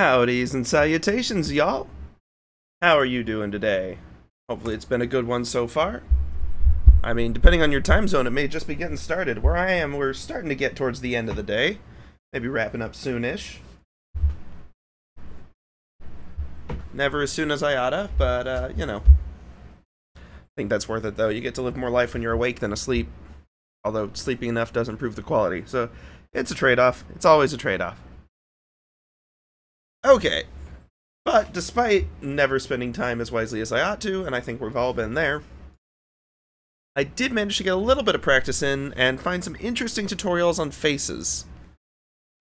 Howdys and salutations, y'all! How are you doing today? Hopefully it's been a good one so far. I mean, depending on your time zone, it may just be getting started. Where I am, we're starting to get towards the end of the day. Maybe wrapping up soonish. Never as soon as I oughta, but, you know. I think that's worth it, though. You get to live more life when you're awake than asleep. Although sleeping enough doesn't improve the quality. So, it's a trade-off. It's always a trade-off. Okay. But, despite never spending time as wisely as I ought to, and I think we've all been there, I did manage to get a little bit of practice in and find some interesting tutorials on faces.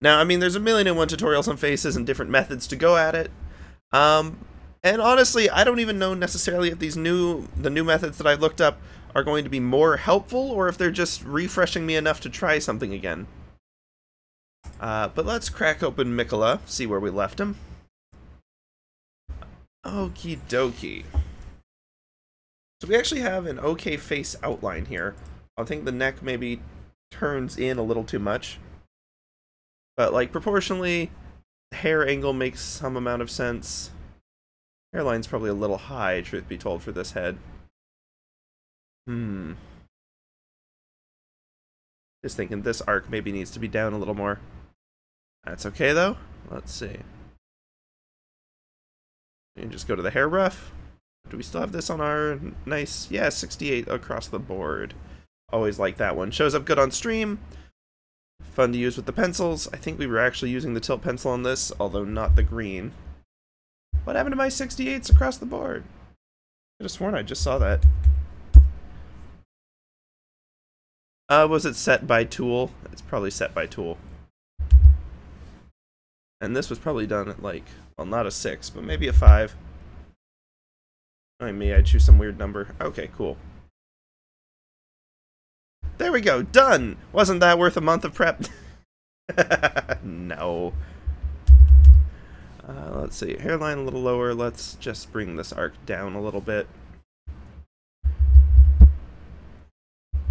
Now, I mean, there's a million and one tutorials on faces and different methods to go at it. And honestly, I don't even know necessarily if the new methods that I've looked up are going to be more helpful or if they're just refreshing me enough to try something again. But let's crack open Miquella, see where we left him. Okie dokie. So we actually have an okay face outline here. I think the neck maybe turns in a little too much. But like proportionally, the hair angle makes some amount of sense. Hairline's probably a little high, truth be told, for this head. Just thinking this arc maybe needs to be down a little more. That's okay though. Let's see. And just go to the hair rough. Do we still have this on our nice, yeah, 68 across the board. Always like that one. Shows up good on stream. Fun to use with the pencils. I think we were actually using the tilt pencil on this, although not the green. What happened to my 68s across the board? I could have sworn I just saw that. Was it set by tool? It's probably set by tool. And this was probably done at like, well, not a 6, but maybe a 5. Knowing me, I'd choose some weird number. Okay, cool. There we go, done! Wasn't that worth a month of prep? No. Let's see, hairline a little lower. Let's just bring this arc down a little bit.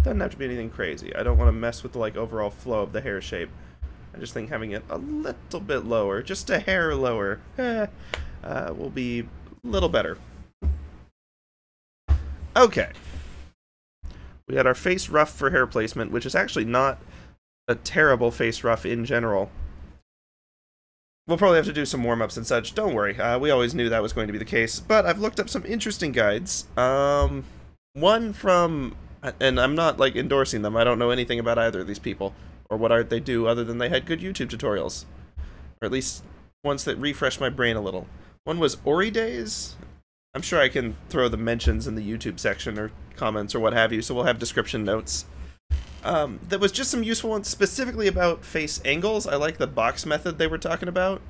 Doesn't have to be anything crazy. I don't want to mess with the like overall flow of the hair shape. I just think having it a little bit lower, just a hair lower, will be a little better. Okay. We got our face rough for hair placement, which is actually not a terrible face rough in general. We'll probably have to do some warm-ups and such. Don't worry, we always knew that was going to be the case. But I've looked up some interesting guides. One from, and I'm not like endorsing them. I don't know anything about either of these people or what they do other than they had good YouTube tutorials, or at least ones that refresh my brain a little. One was Ori Days. I'm sure I can throw the mentions in the YouTube section or comments or what have you, so we'll have description notes. That was just some useful ones specifically about face angles. I like the box method they were talking about.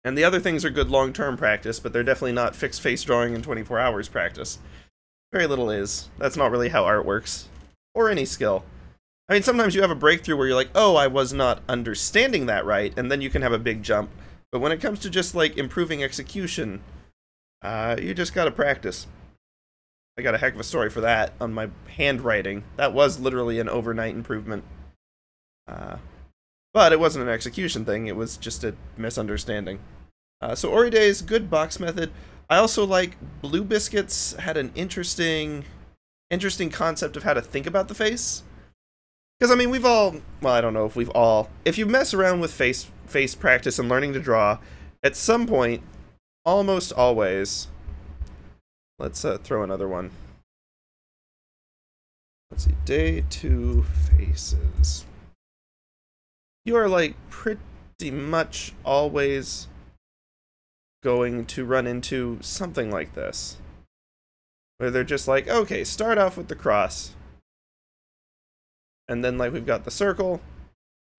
And the other things are good long-term practice, but they're definitely not fixed face drawing in 24 hours practice. Very little is. That's not really how art works. Or any skill. I mean, sometimes you have a breakthrough where you're like, oh, I was not understanding that right, and then you can have a big jump. But when it comes to just, like, improving execution, you just gotta practice. I got a heck of a story for that on my handwriting. That was literally an overnight improvement. But it wasn't an execution thing, it was just a misunderstanding. So Ori Days, good box method. I also like Blue Biscuits had an interesting concept of how to think about the face. Because, I mean, we've all, well, I don't know if we've all, if you mess around with face practice and learning to draw, at some point, almost always, let's throw another one. Let's see, day 2 faces. You are, like, pretty much always going to run into something like this. Where they're just like, okay, start off with the cross. And then, like, we've got the circle.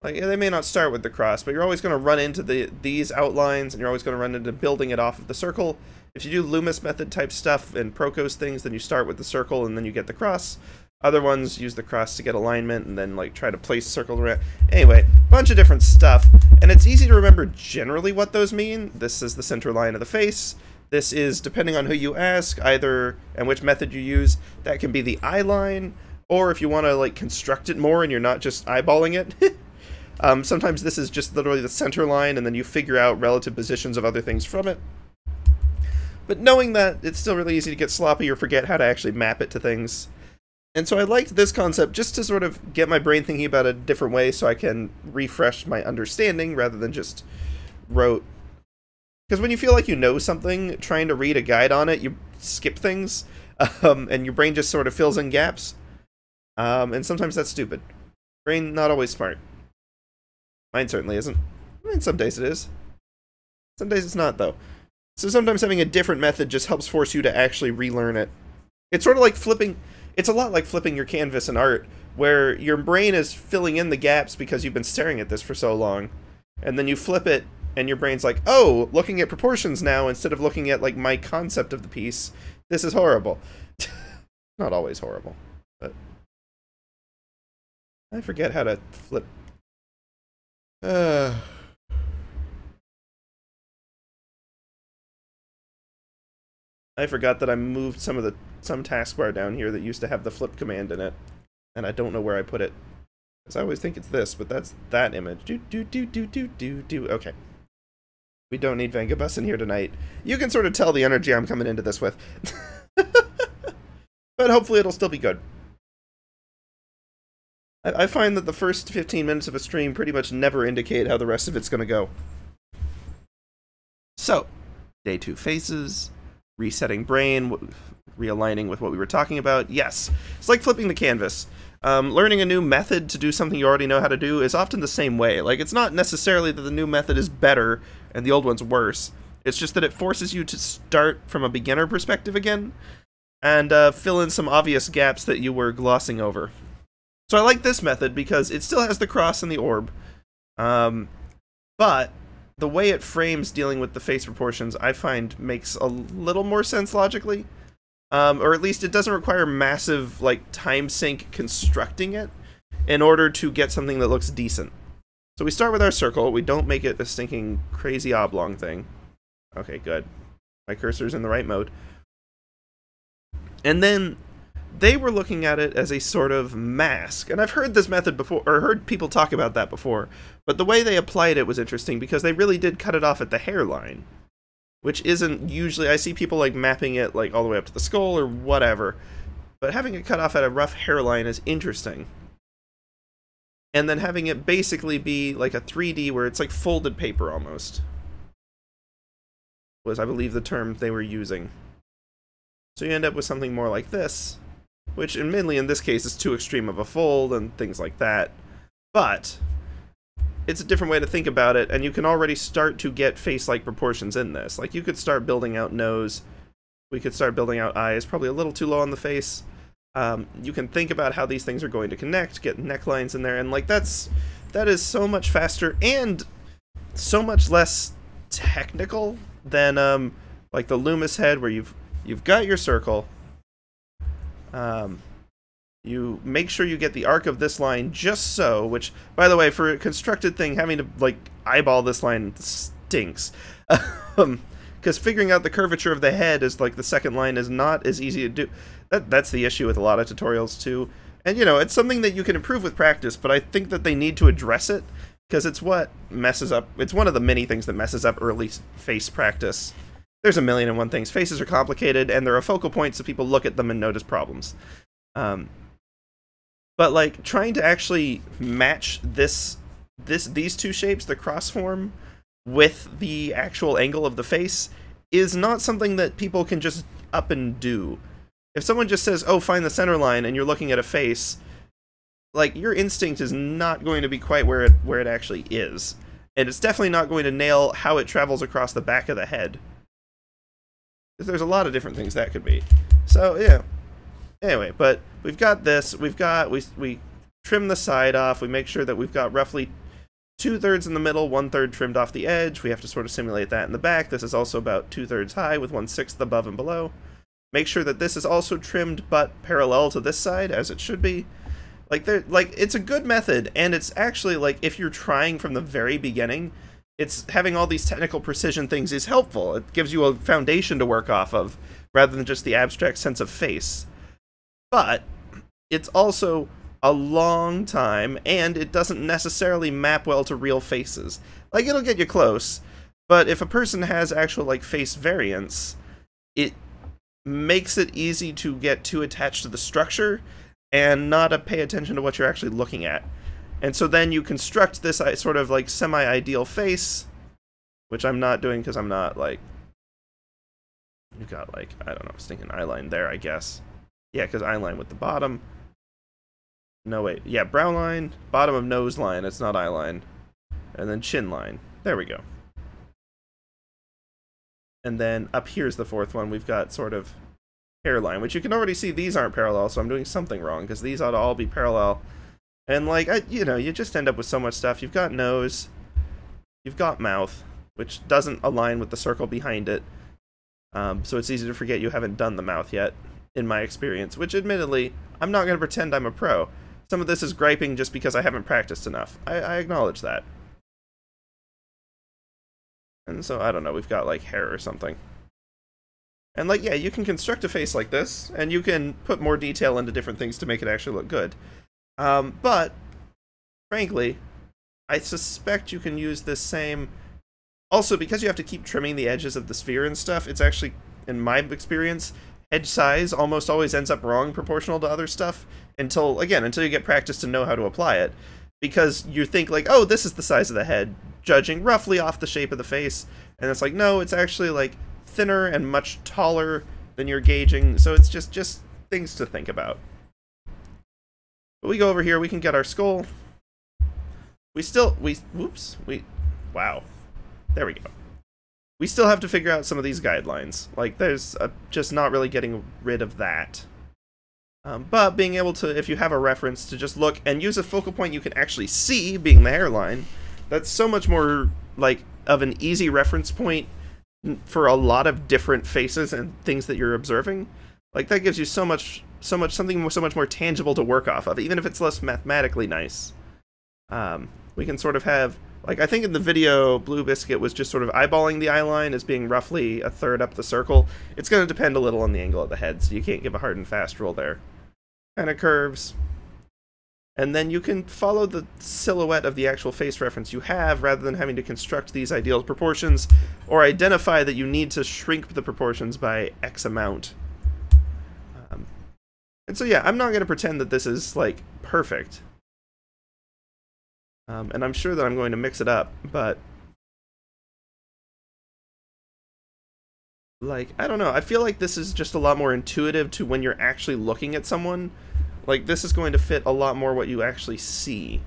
Like, they may not start with the cross, but you're always going to run into these outlines, and you're always going to run into building it off of the circle. If you do Loomis method type stuff and Procos things, then you start with the circle, and then you get the cross. Other ones use the cross to get alignment, and then, like, try to place circle around. Anyway, bunch of different stuff. And it's easy to remember generally what those mean. This is the center line of the face. This is, depending on who you ask, either, and which method you use, that can be the eye line. Or if you want to like construct it more and you're not just eyeballing it, Sometimes this is just literally the center line, and then you figure out relative positions of other things from it. But knowing that, it's still really easy to get sloppy or forget how to actually map it to things. And so I liked this concept just to sort of get my brain thinking about it a different way so I can refresh my understanding rather than just rote. Because when you feel like you know something, trying to read a guide on it, you skip things, and your brain just sort of fills in gaps. And sometimes that's stupid. Brain not always smart. Mine certainly isn't. I mean, some days it is. Some days it's not, though. So sometimes having a different method just helps force you to actually relearn it. It's sort of like flipping... It's a lot like flipping your canvas in art, where your brain is filling in the gaps because you've been staring at this for so long. And then you flip it, and your brain's like, oh, looking at proportions now instead of looking at, like, my concept of the piece. This is horrible. Not always horrible, but... I forget how to flip... I forgot that I moved some taskbar down here that used to have the flip command in it, and I don't know where I put it. Because I always think it's this, but that's that image. Okay. We don't need Vengabus in here tonight. You can sort of tell the energy I'm coming into this with. But hopefully it'll still be good. I find that the first 15 minutes of a stream pretty much never indicate how the rest of it's going to go. So, day 2 faces, resetting brain, realigning with what we were talking about. Yes, it's like flipping the canvas. Learning a new method to do something you already know how to do is often the same way. Like, it's not necessarily that the new method is better and the old one's worse. It's just that it forces you to start from a beginner perspective again and fill in some obvious gaps that you were glossing over. So I like this method because it still has the cross and the orb, but the way it frames dealing with the face proportions I find makes a little more sense logically, or at least it doesn't require massive like time sink constructing it in order to get something that looks decent. So we start with our circle, we don't make it a stinking crazy oblong thing. Okay, good. My cursor's in the right mode. And then they were looking at it as a sort of mask. And I've heard this method before, or heard people talk about that before, but the way they applied it was interesting because they really did cut it off at the hairline, which isn't usually, I see people like mapping it like all the way up to the skull or whatever, but having it cut off at a rough hairline is interesting. And then having it basically be like a 3D where it's like folded paper almost, was I believe the term they were using. So you end up with something more like this, which admittedly in this case is too extreme of a fold and things like that, but it's a different way to think about it, and you can already start to get face-like proportions in this. Like, you could start building out nose, we could start building out eyes, probably a little too low on the face. You can think about how these things are going to connect, get necklines in there, and like that is so much faster and so much less technical than like the Loomis head where you've got your circle. You make sure you get the arc of this line just so, which, by the way, for a constructed thing, having to, like, eyeball this line stinks. Because figuring out the curvature of the head is, like, the second line is not as easy to do. That's the issue with a lot of tutorials, too. And, you know, it's something that you can improve with practice, but I think that they need to address it, because it's what messes up, it's one of the many things that messes up early face practice. There's a million and one things. Faces are complicated, and there are focal points so people look at them and notice problems. But like trying to actually match these two shapes, the cross form, with the actual angle of the face, is not something that people can just up and do. If someone just says, "Oh, find the center line," and you're looking at a face, like your instinct is not going to be quite where it actually is, and it's definitely not going to nail how it travels across the back of the head. There's a lot of different things that could be. So yeah. Anyway, but we've got this. We trim the side off. We make sure that we've got roughly 2/3 in the middle, 1/3 trimmed off the edge. We have to sort of simulate that in the back. This is also about 2/3 high with 1/6 above and below. Make sure that this is also trimmed but parallel to this side as it should be. Like it's a good method, and it's actually like if you're trying from the very beginning, it's having all these technical precision things is helpful. It gives you a foundation to work off of rather than just the abstract sense of face. But it's also a long time, and it doesn't necessarily map well to real faces. Like, it'll get you close, but if a person has actual, like, face variants, it makes it easy to get too attached to the structure and not pay attention to what you're actually looking at. And so then you construct this sort of, like, semi-ideal face, which I'm not doing because I'm not, like... You've got, like, I don't know, stinking eyeline there, I guess. Yeah, because eyeline with the bottom. No, wait. Yeah, brow line, bottom of nose line, it's not eyeline. And then chin line. There we go. And then up here's the fourth one. We've got sort of hairline, which you can already see these aren't parallel, so I'm doing something wrong, because these ought to all be parallel. And, like, you know, you just end up with so much stuff. You've got nose, you've got mouth, which doesn't align with the circle behind it. So it's easy to forget you haven't done the mouth yet, in my experience, which admittedly, I'm not going to pretend I'm a pro. Some of this is griping just because I haven't practiced enough. I acknowledge that. And so, I don't know, we've got, like, hair or something. And, like, yeah, you can construct a face like this, and you can put more detail into different things to make it actually look good. But, frankly, I suspect you can use this same... Also, because you have to keep trimming the edges of the sphere and stuff, it's actually, in my experience, edge size almost always ends up wrong proportional to other stuff until you get practice to know how to apply it. Because you think, like, oh, this is the size of the head, judging roughly off the shape of the face, and it's like, no, it's actually, like, thinner and much taller than you're gauging, so it's just things to think about. But we go over here, we can get our skull. Wow. There we go. We still have to figure out some of these guidelines. Like, there's just not really getting rid of that. But being able to, if you have a reference, to just look and use a focal point you can actually see, being the hairline, that's so much more, like, of an easy reference point for a lot of different faces and things that you're observing. Like, that gives you something so much more tangible to work off of, even if it's less mathematically nice. We can sort of have, like, I think in the video, Blue Biscuit was just sort of eyeballing the eyeline as being roughly a third up the circle. It's going to depend a little on the angle of the head, so you can't give a hard and fast rule there. Kind of curves. And then you can follow the silhouette of the actual face reference you have, rather than having to construct these ideal proportions, or identify that you need to shrink the proportions by X amount. And so yeah, I'm not going to pretend that this is, like, perfect. And I'm sure that I'm going to mix it up, but... like, I don't know, I feel like this is just a lot more intuitive to when you're actually looking at someone. Like, this is going to fit a lot more what you actually see.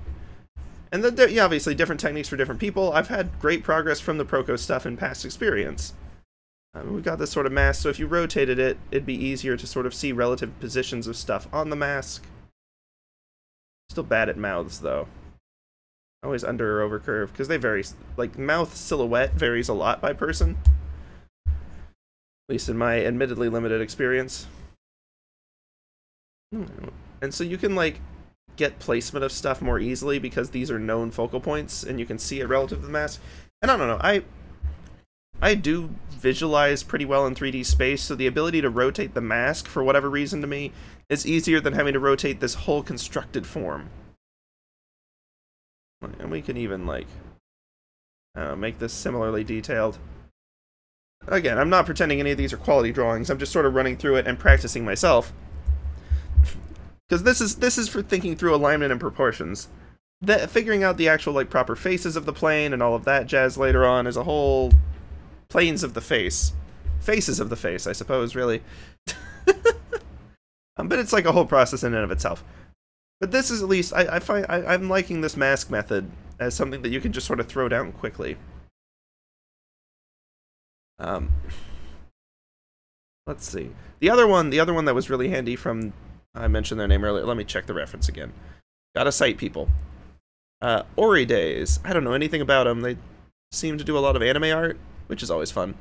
And then, yeah, obviously, different techniques for different people. I've had great progress from the Proco stuff in past experience. We've got this sort of mask, so if you rotated it, it'd be easier to sort of see relative positions of stuff on the mask. Still bad at mouths, though. Always under or over curve, because they vary. Like, mouth silhouette varies a lot by person. At least in my admittedly limited experience. And so you can, like, get placement of stuff more easily because these are known focal points and you can see it relative to the mask. And I don't know, I do visualize pretty well in 3D space, so the ability to rotate the mask, for whatever reason to me, is easier than having to rotate this whole constructed form. And we can even, like, make this similarly detailed. Again, I'm not pretending any of these are quality drawings, I'm just sort of running through it and practicing myself. Because this is for thinking through alignment and proportions. Figuring out the actual, like, proper faces of the plane and all of that jazz later on is a whole planes of the face. Faces of the face, I suppose, really. But it's like a whole process in and of itself. But this is at least, I'm liking this mask method as something that you can just sort of throw down quickly. Let's see. The other one that was really handy from, I mentioned their name earlier, let me check the reference again. Gotta cite people. Ori Days. I don't know anything about them. They seem to do a lot of anime art, which is always fun.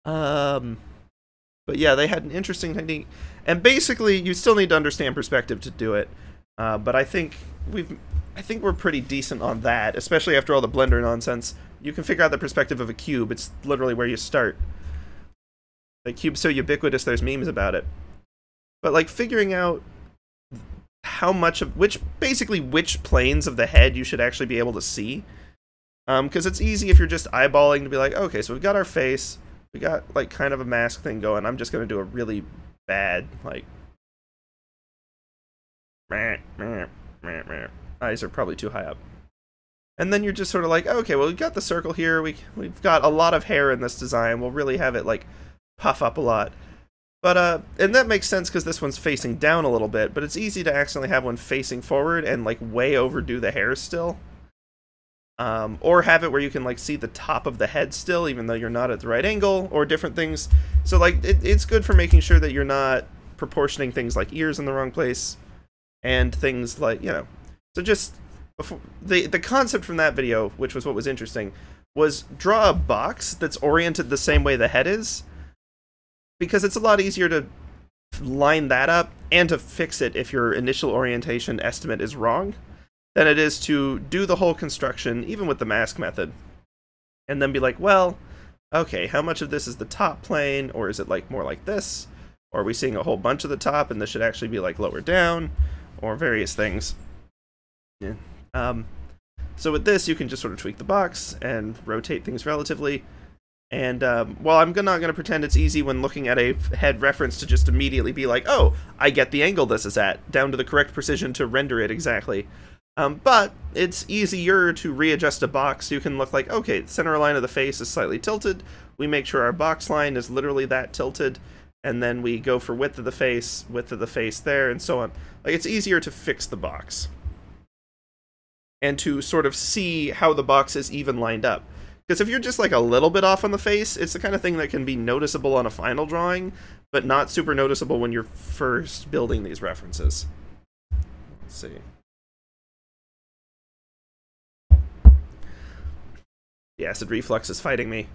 But yeah, they had an interesting technique. And basically, you still need to understand perspective to do it. But I think we're pretty decent on that, especially after all the Blender nonsense. You can figure out the perspective of a cube. It's literally where you start. The cube's so ubiquitous, there's memes about it. But, like, figuring out how much of basically which planes of the head you should actually be able to see. Because it's easy if you're just eyeballing to be like, okay, so we've got our face, we got like kind of a mask thing going. I'm just gonna do a really bad like eyes are probably too high up. And then you're just sort of like, okay, well, we've got the circle here. We've got a lot of hair in this design. We'll really have it like puff up a lot. But and that makes sense because this one's facing down a little bit. But it's easy to accidentally have one facing forward and like way overdo the hair still. Or have it where you can like see the top of the head still, even though you're not at the right angle, or different things. So like it's good for making sure that you're not proportioning things like ears in the wrong place, and things like, you know. So just before, the concept from that video, which was what was interesting, was draw a box that's oriented the same way the head is, because it's a lot easier to line that up and to fix it if your initial orientation estimate is wrong, than it is to do the whole construction, even with the mask method, and then be like, well, okay, how much of this is the top plane, or is it like more like this, or are we seeing a whole bunch of the top and this should actually be like lower down, or various things. Yeah. So with this, you can just sort of tweak the box and rotate things relatively. And while I'm not going to pretend it's easy when looking at a head reference to just immediately be like, oh, I get the angle this is at, down to the correct precision to render it exactly. But it's easier to readjust a box. You can look like, okay, the center line of the face is slightly tilted. We make sure our box line is literally that tilted. And then we go for width of the face there, and so on. Like, it's easier to fix the box. And to sort of see how the box is even lined up. Because if you're just like a little bit off on the face, it's the kind of thing that can be noticeable on a final drawing, but not super noticeable when you're first building these references. Let's see. The acid reflux is fighting me.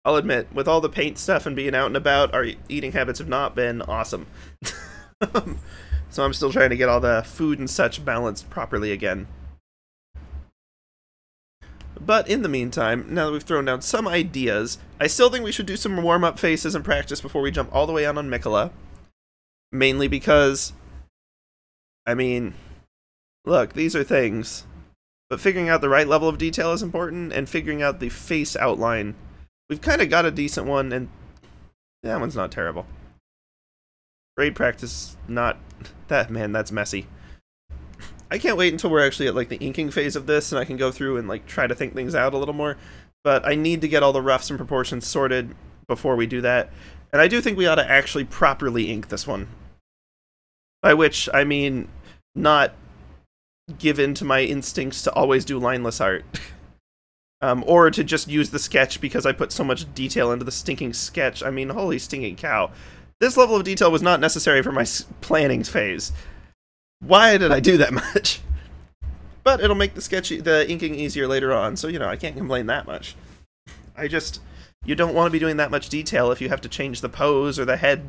I'll admit, with all the paint stuff and being out and about, our eating habits have not been awesome. So I'm still trying to get all the food and such balanced properly again. But in the meantime, now that we've thrown down some ideas, I still think we should do some warm-up faces and practice before we jump all the way out on Miquella. Mainly because, I mean, look, these are things. But figuring out the right level of detail is important, and figuring out the face outline. We've kind of got a decent one, and that one's not terrible. Grade practice, not that, man, that's messy. I can't wait until we're actually at like the inking phase of this, and I can go through and like try to think things out a little more. But I need to get all the roughs and proportions sorted before we do that. And I do think we ought to actually properly ink this one. By which I mean not give in to my instincts to always do lineless art. Or to just use the sketch because I put so much detail into the stinking sketch. I mean, holy stinking cow. This level of detail was not necessary for my planning phase. Why did I do that much? But it'll make the inking easier later on, so, you know, I can't complain that much. You don't want to be doing that much detail if you have to change the pose or the head,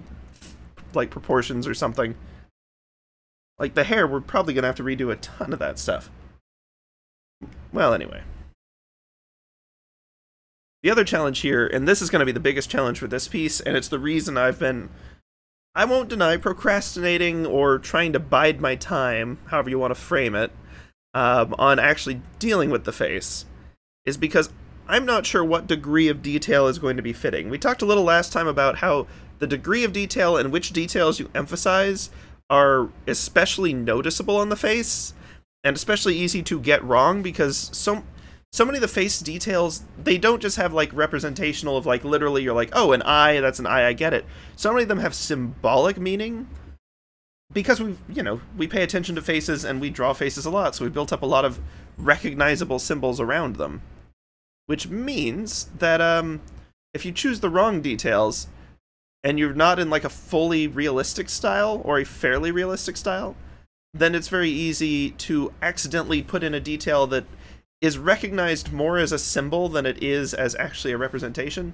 like, proportions or something. Like, the hair, we're probably going to have to redo a ton of that stuff. Well, anyway. The other challenge here, and this is going to be the biggest challenge for this piece, and it's the reason I've been, I won't deny, procrastinating or trying to bide my time, however you want to frame it, on actually dealing with the face, is because I'm not sure what degree of detail is going to be fitting. We talked a little last time about how the degree of detail and which details you emphasize are especially noticeable on the face, and especially easy to get wrong, because so many of the face details, they don't just have, like, representational of, like, literally you're like, oh, an eye, that's an eye, I get it. So many of them have symbolic meaning, because we pay attention to faces and we draw faces a lot, so we've built up a lot of recognizable symbols around them. Which means that, if you choose the wrong details, and you're not in, like, a fully realistic style, or a fairly realistic style, then it's very easy to accidentally put in a detail that is recognized more as a symbol than it is as actually a representation.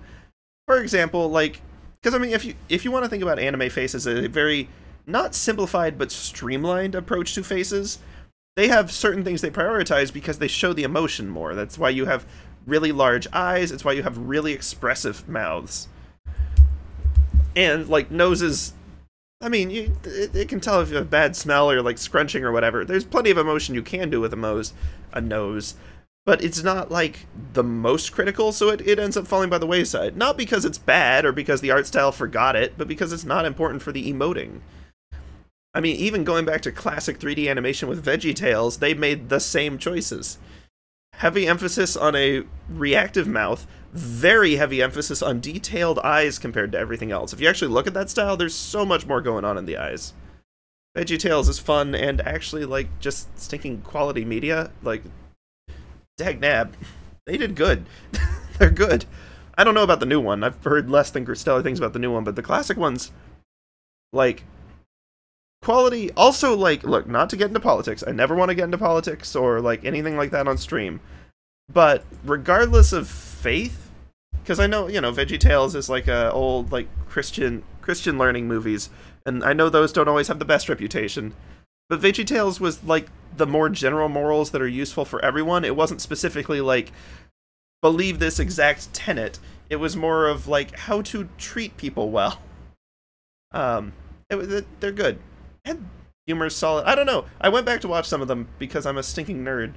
For example, like, because I mean, if you want to think about anime faces as a very, not simplified, but streamlined approach to faces, they have certain things they prioritize because they show the emotion more. That's why you have really large eyes, it's why you have really expressive mouths. And, like, noses I mean, it can tell if you have a bad smell or like scrunching or whatever. There's plenty of emotion you can do with a nose, but it's not like the most critical, so it ends up falling by the wayside. Not because it's bad or because the art style forgot it, but because it's not important for the emoting. I mean, even going back to classic 3D animation with VeggieTales, they made the same choices. Heavy emphasis on a reactive mouth, very heavy emphasis on detailed eyes compared to everything else. If you actually look at that style, there's so much more going on in the eyes. VeggieTales is fun and actually, like, just stinking quality media. Like, dagnab, they did good. They're good. I don't know about the new one. I've heard less than stellar things about the new one, but the classic ones, like, quality. Also, like, look, not to get into politics. I never want to get into politics or, like, anything like that on stream. But regardless of faith, because I know, you know, VeggieTales is like a old, like, Christian learning movies, and I know those don't always have the best reputation. But VeggieTales was, like, the more general morals that are useful for everyone. It wasn't specifically, like, believe this exact tenet. It was more of, like, how to treat people well. They're good. And humor's solid. I don't know. I went back to watch some of them because I'm a stinking nerd.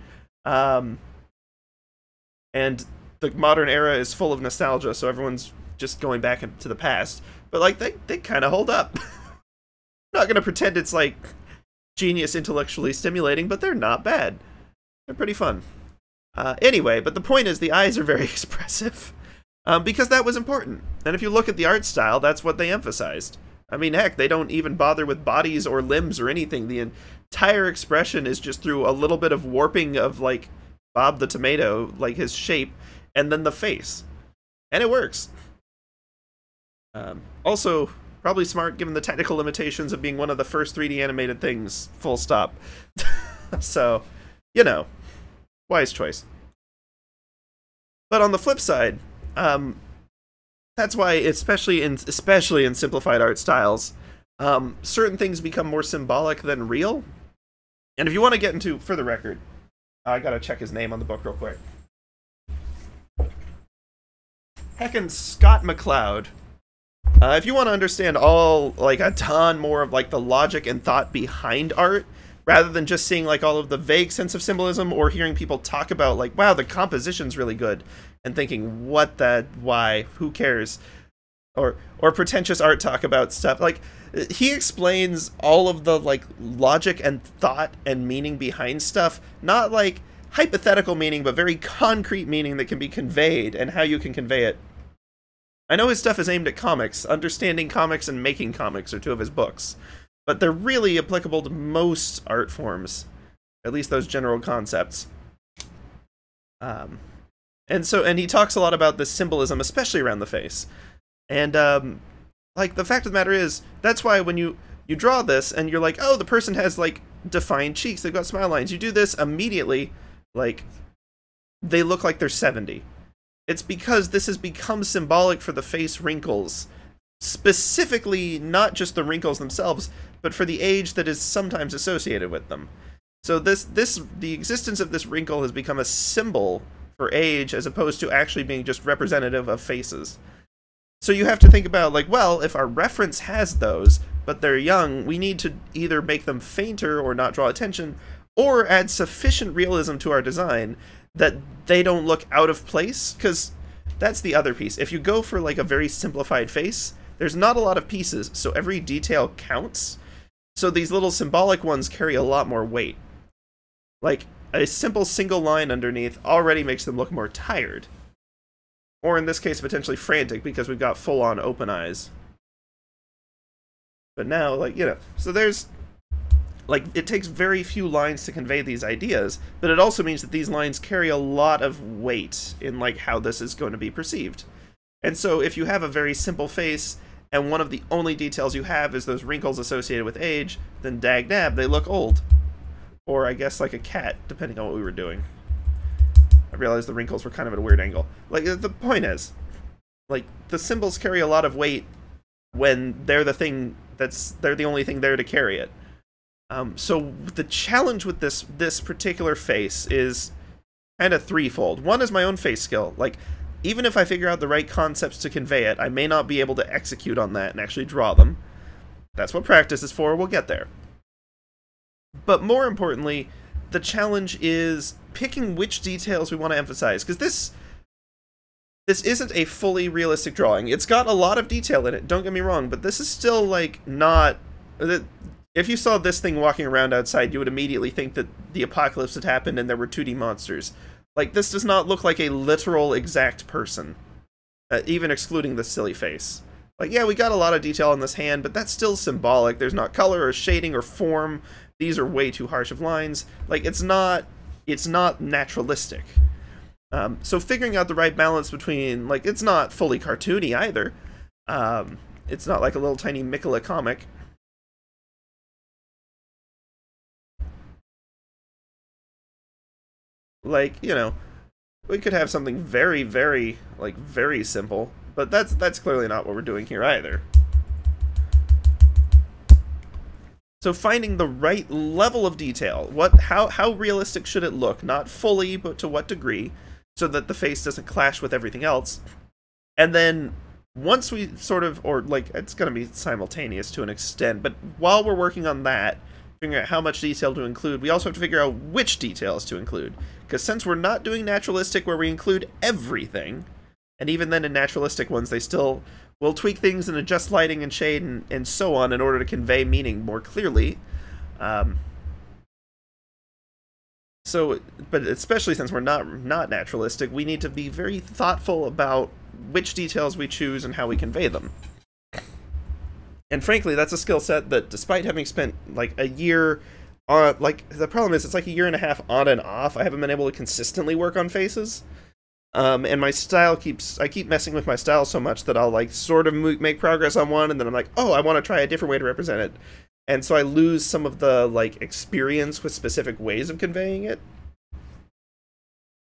And the modern era is full of nostalgia, so everyone's just going back into the past. But, like, they kind of hold up. I'm not going to pretend it's, like, genius intellectually stimulating, but they're not bad. They're pretty fun. Anyway, but the point is the eyes are very expressive. Because that was important. And if you look at the art style, that's what they emphasized. I mean, heck, they don't even bother with bodies or limbs or anything. The entire expression is just through a little bit of warping of, like, Bob the Tomato, like his shape, and then the face. And it works. Also, probably smart given the technical limitations of being one of the first 3D animated things, full stop. So, you know, wise choice. But on the flip side, that's why, especially in simplified art styles, certain things become more symbolic than real. And if you want to get into, for the record, I gotta check his name on the book real quick. Heckin' Scott McCloud. If you want to understand a ton more of, like, the logic and thought behind art, rather than just seeing, like, all of the vague sense of symbolism, or hearing people talk about, like, wow, the composition's really good, and thinking, why, who cares? Or pretentious art talk about stuff, like, he explains all of the, like, logic and thought and meaning behind stuff, not, like, hypothetical meaning, but very concrete meaning that can be conveyed, and how you can convey it. I know his stuff is aimed at comics. Understanding Comics and Making Comics are two of his books, but they're really applicable to most art forms, at least those general concepts. And he talks a lot about the symbolism, especially around the face. And, like, the fact of the matter is, that's why when you draw this, and you're like, oh, the person has, like, defined cheeks, they've got smile lines, you do this immediately, like, they look like they're 70. It's because this has become symbolic for the face wrinkles. Specifically, not just the wrinkles themselves, but for the age that is sometimes associated with them. So the existence of this wrinkle has become a symbol for age, as opposed to actually being just representative of faces. So you have to think about, like, well, if our reference has those, but they're young, we need to either make them fainter or not draw attention, or add sufficient realism to our design that they don't look out of place, because that's the other piece. If you go for, like, a very simplified face, there's not a lot of pieces, so every detail counts. So these little symbolic ones carry a lot more weight. Like, a simple single line underneath already makes them look more tired. Or in this case, potentially frantic, because we've got full-on open eyes. But now, like, you know, so there's, like, it takes very few lines to convey these ideas, but it also means that these lines carry a lot of weight in, like, how this is going to be perceived. And so if you have a very simple face, and one of the only details you have is those wrinkles associated with age, then dag-nab, they look old. Or, I guess, like a cat, depending on what we were doing. I realized the wrinkles were kind of at a weird angle. Like, the point is, like, the symbols carry a lot of weight when they're they're the only thing there to carry it. So the challenge with this particular face is kind of threefold. One is my own face skill. Like, even if I figure out the right concepts to convey it, I may not be able to execute on that and actually draw them. That's what practice is for. We'll get there. But more importantly, the challenge is picking which details we want to emphasize, because this isn't a fully realistic drawing. It's got a lot of detail in it, don't get me wrong, but this is still, like, not... If you saw this thing walking around outside, you would immediately think that the apocalypse had happened and there were 2D monsters. Like, this does not look like a literal, exact person, even excluding the silly face. Like, yeah, we got a lot of detail on this hand, but that's still symbolic. There's not color or shading or form. These are way too harsh of lines. Like, it's not naturalistic. So figuring out the right balance between, like, it's not fully cartoony either. It's not like a little tiny Miquella comic. Like, you know, we could have something very, very, like, very simple, but that's clearly not what we're doing here either. So finding the right level of detail, how realistic should it look? Not fully, but to what degree, so that the face doesn't clash with everything else. And then once we sort of, or like, it's going to be simultaneous to an extent, but while we're working on that, figuring out how much detail to include, we also have to figure out which details to include. Because since we're not doing naturalistic where we include everything, and even then in naturalistic ones they still will tweak things and adjust lighting and shade and so on in order to convey meaning more clearly. But especially since we're not naturalistic, we need to be very thoughtful about which details we choose and how we convey them. And frankly, that's a skill set that, despite having spent like a year on, like, the problem is it's like a year and a half on and off, I haven't been able to consistently work on faces. And my style I keep messing with my style so much that I'll like sort of make progress on one, and then I'm like, oh, I want to try a different way to represent it. And so I lose some of the like experience with specific ways of conveying it.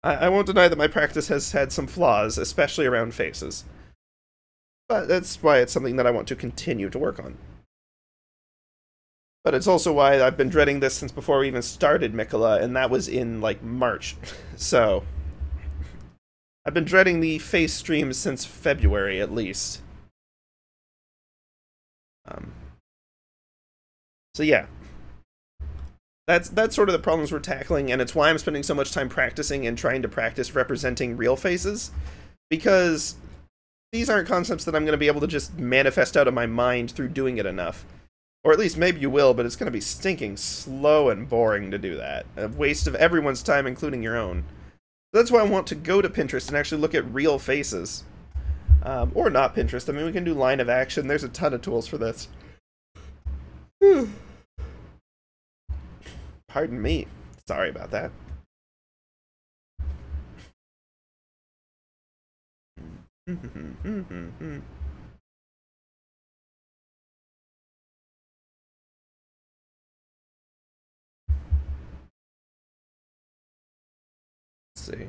I won't deny that my practice has had some flaws, especially around faces. But that's why it's something that I want to continue to work on. But it's also why I've been dreading this since before we even started Miquella, and that was in, like, March. So, I've been dreading the face streams since February, at least. So yeah. That's sort of the problems we're tackling, and it's why I'm spending so much time practicing and trying to practice representing real faces. Because these aren't concepts that I'm going to be able to just manifest out of my mind through doing it enough. Or at least maybe you will, but it's going to be stinking slow and boring to do that. A waste of everyone's time, including your own. That's why I want to go to Pinterest and actually look at real faces. Or not Pinterest. I mean, we can do line of action. There's a ton of tools for this. Pardon me. Sorry about that. See.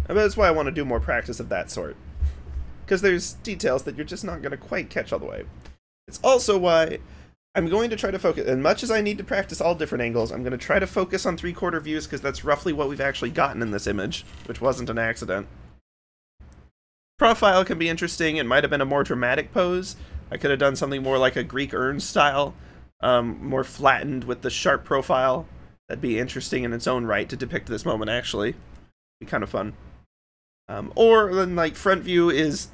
But that's why I want to do more practice of that sort. Because there's details that you're just not going to quite catch all the way. It's also why I'm going to try to focus, as much as I need to practice all different angles, I'm going to try to focus on 3/4 views, because that's roughly what we've actually gotten in this image, which wasn't an accident. Profile can be interesting. It might have been a more dramatic pose. I could have done something more like a Greek urn style, more flattened with the sharp profile. That'd be interesting in its own right to depict this moment, actually. Be kind of fun. Or then, like, front view is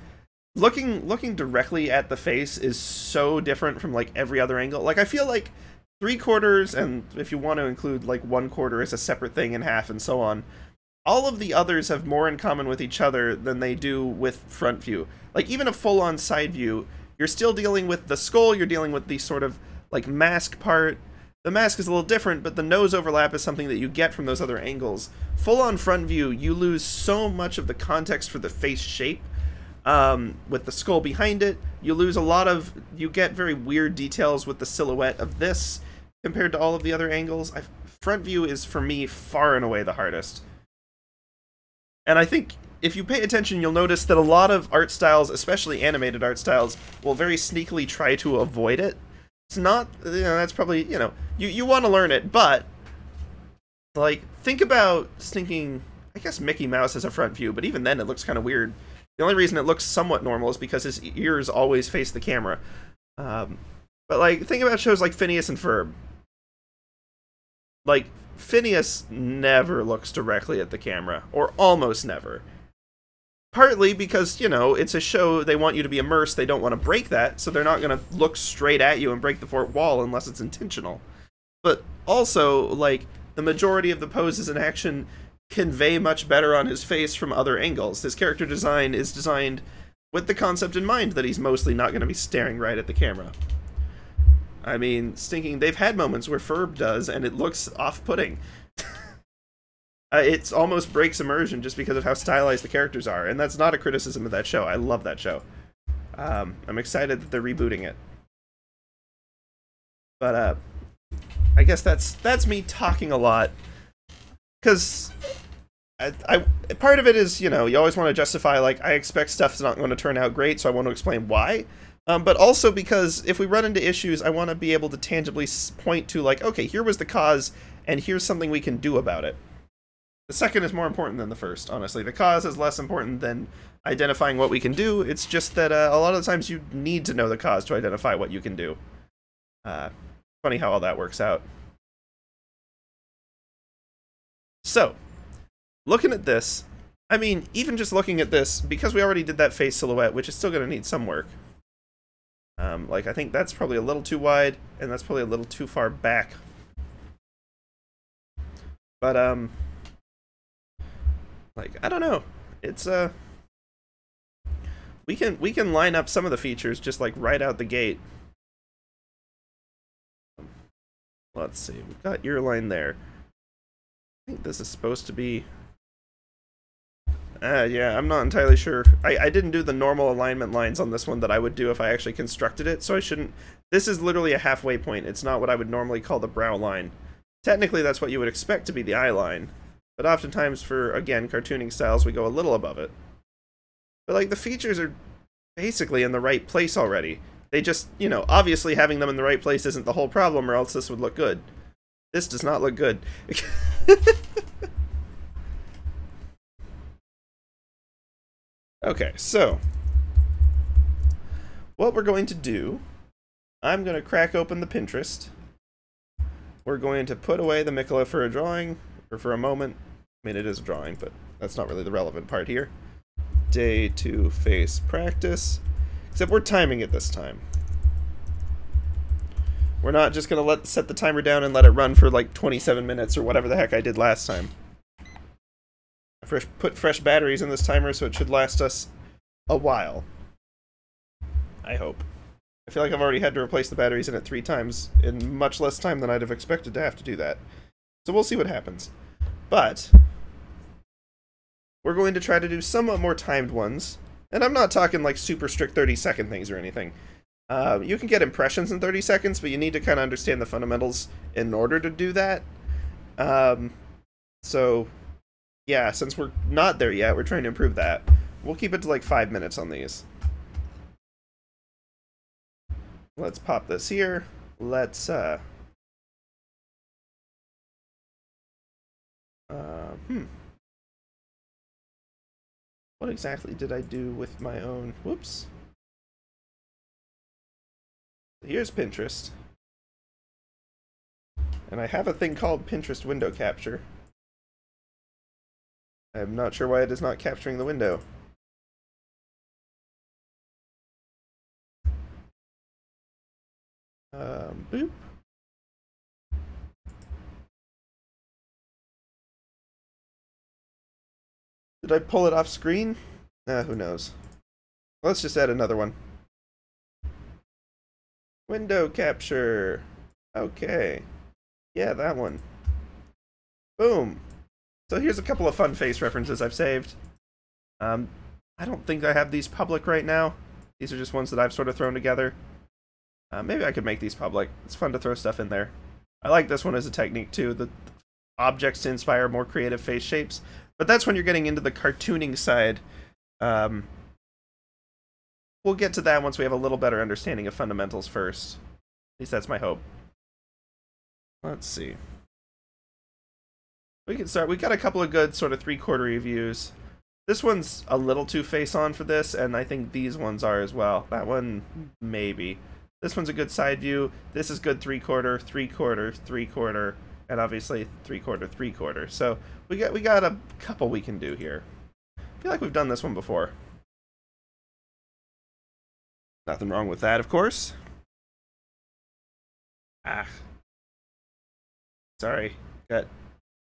looking directly at the face is so different from like every other angle. Like, I feel like 3/4, and if you want to include like 1/4 as a separate thing in half and so on, all of the others have more in common with each other than they do with front view. Like, even a full-on side view, you're still dealing with the skull, you're dealing with the sort of like mask part. The mask is a little different, but the nose overlap is something that you get from those other angles. Full-on front view, you lose so much of the context for the face shape. With the skull behind it, you lose a lot of, you get very weird details with the silhouette of this compared to all of the other angles. Front view is, for me, far and away the hardest. And I think if you pay attention, you'll notice that a lot of art styles, especially animated art styles, will very sneakily try to avoid it. It's not, you know, that's probably, you know, you want to learn it, but, like, think about stinking, I guess Mickey Mouse has a front view, but even then it looks kind of weird. The only reason it looks somewhat normal is because his ears always face the camera. But, like, think about shows like Phineas and Ferb. Like, Phineas never looks directly at the camera, or almost never. Partly because, you know, it's a show, they want you to be immersed, they don't want to break that, so they're not going to look straight at you and break the fourth wall unless it's intentional. But also, like, the majority of the poses in action convey much better on his face from other angles. His character design is designed with the concept in mind that he's mostly not going to be staring right at the camera. I mean, they've had moments where Ferb does, and it looks off-putting. It almost breaks immersion just because of how stylized the characters are, and that's not a criticism of that show. I love that show. I'm excited that they're rebooting it. But, I guess that's me talking a lot. Because part of it is, you know, you always want to justify, like, I expect stuff's not going to turn out great, so I want to explain why. But also because if we run into issues, I want to be able to tangibly point to, like, okay, here was the cause, and here's something we can do about it. The second is more important than the first, honestly. The cause is less important than identifying what we can do. It's just that a lot of the times you need to know the cause to identify what you can do. Funny how all that works out. So, looking at this, I mean, even just looking at this, because we already did that face silhouette, which is still going to need some work. Like, I think that's probably a little too wide, and that's probably a little too far back. But, like, I don't know. It's, we can line up some of the features just, like, right out the gate. Let's see, we've got ear line there. I think this is supposed to be... yeah, I'm not entirely sure. I didn't do the normal alignment lines on this one that I would do if I actually constructed it, so I shouldn't... This is literally a halfway point. It's not what I would normally call the brow line. Technically, that's what you would expect to be the eye line. But oftentimes for, again, cartooning styles, we go a little above it. But, like, the features are basically in the right place already. They just, you know, obviously having them in the right place isn't the whole problem, or else this would look good. This does not look good. Okay, so what we're going to do, I'm going to crack open the Pinterest. We're going to put away the Miquella for a drawing, or for a moment. I mean, it is a drawing, but that's not really the relevant part here. Day 2 face practice. Except we're timing it this time. We're not just going to set the timer down and let it run for like 27 minutes or whatever the heck I did last time. I put fresh batteries in this timer, so it should last us a while. I hope. I feel like I've already had to replace the batteries in it 3 times in much less time than I'd have expected to have to do that. So we'll see what happens. But we're going to try to do somewhat more timed ones. And I'm not talking like super strict 30-second things or anything. You can get impressions in 30 seconds, but you need to kind of understand the fundamentals in order to do that. So, yeah, since we're not there yet, we're trying to improve that. We'll keep it to like 5 minutes on these. Let's pop this here. Let's, what exactly did I do with my own... Whoops. Here's Pinterest. And I have a thing called Pinterest window capture. I'm not sure why it is not capturing the window. Boop. Did I pull it off screen? Who knows. Let's just add another one. Window capture. Okay. Yeah, that one. Boom. So here's a couple of fun face references I've saved. I don't think I have these public right now. These are just ones that I've sort of thrown together. Maybe I could make these public. It's fun to throw stuff in there. I like this one as a technique too. The objects to inspire more creative face shapes. But that's when you're getting into the cartooning side. We'll get to that once we have a little better understanding of fundamentals first. At least that's my hope. Let's see. We can start. We got a couple of good sort of 3/4 reviews. This one's a little too face-on for this, and I think these ones are as well. That one, maybe. This one's a good side view. This is good 3/4, 3/4, 3/4, and obviously 3/4, 3/4. So we got a couple we can do here. I feel like we've done this one before. Nothing wrong with that, of course. Ah. Sorry. Got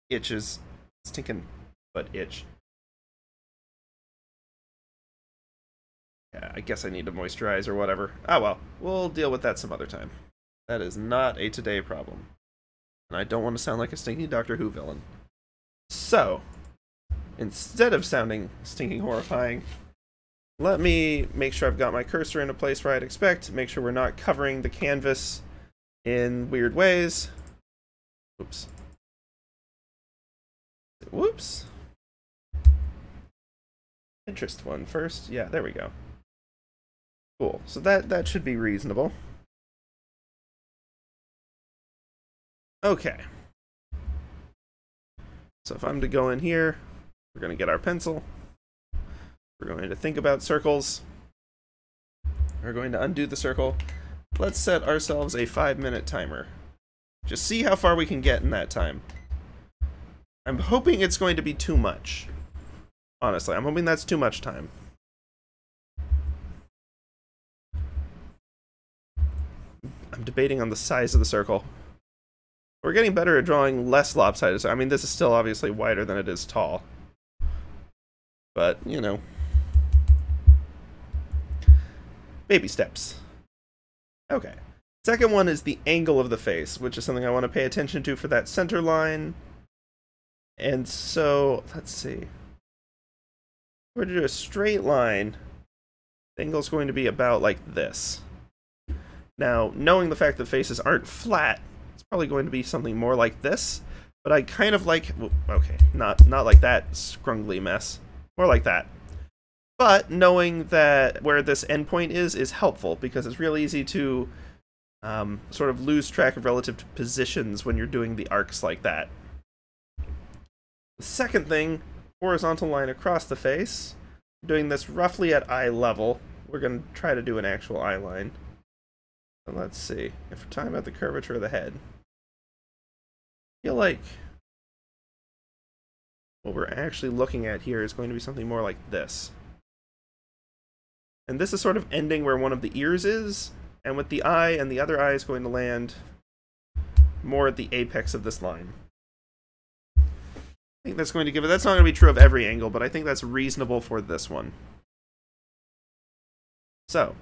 itches. Stinking butt itch. Yeah, I guess I need to moisturize or whatever. Ah well, we'll deal with that some other time. That is not a today problem. And I don't want to sound like a stinky Doctor Who villain. So, instead of sounding stinking horrifying, let me make sure I've got my cursor in a place where I'd expect, make sure we're not covering the canvas in weird ways. Oops. Whoops. Interest one first. Yeah, there we go. Cool. So that should be reasonable. Okay. So if I'm to go in here, we're going to get our pencil. We're going to think about circles. We're going to undo the circle. Let's set ourselves a 5-minute timer. Just see how far we can get in that time. I'm hoping it's going to be too much. Honestly, I'm hoping that's too much time. I'm debating on the size of the circle. We're getting better at drawing less lopsided. I mean, this is still obviously wider than it is tall. But, you know. Baby steps. Okay. Second one is the angle of the face, which is something I want to pay attention to for that center line. And so, let's see. If we're to do a straight line, the angle is going to be about like this. Now, knowing the fact that faces aren't flat, it's probably going to be something more like this. But I kind of like, okay, not like that scrungly mess. More like that. But knowing that where this endpoint is helpful, because it's real easy to sort of lose track of relative positions when you're doing the arcs like that. The second thing, horizontal line across the face. Doing this roughly at eye level. We're going to try to do an actual eye line. So let's see. If we're talking about the curvature of the head, I feel like what we're actually looking at here is going to be something more like this. And this is sort of ending where one of the ears is, and with the eye and the other eye is going to land more at the apex of this line. I think that's going to give it, that's not going to be true of every angle, but I think that's reasonable for this one. So,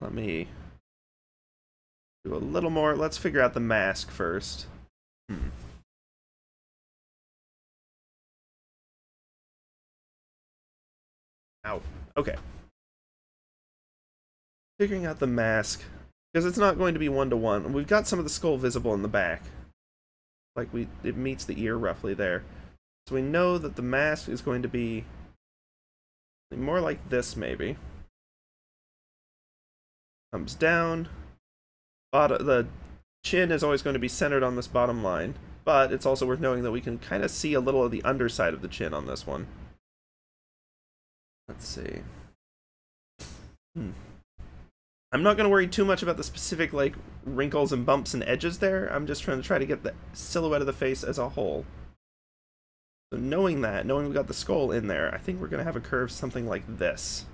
let me do a little more. Let's figure out the mask first. Ow. Okay. Figuring out the mask, because it's not going to be one-to-one. We've got some of the skull visible in the back. Like it meets the ear roughly there. So we know that the mask is going to be more like this, maybe. Comes down. The chin is always going to be centered on this bottom line, but it's also worth knowing that we can kind of see a little of the underside of the chin on this one. Let's see. I'm not going to worry too much about the specific like wrinkles and bumps and edges there. I'm just trying to get the silhouette of the face as a whole. So knowing we've got the skull in there, I think we're going to have a curve something like this.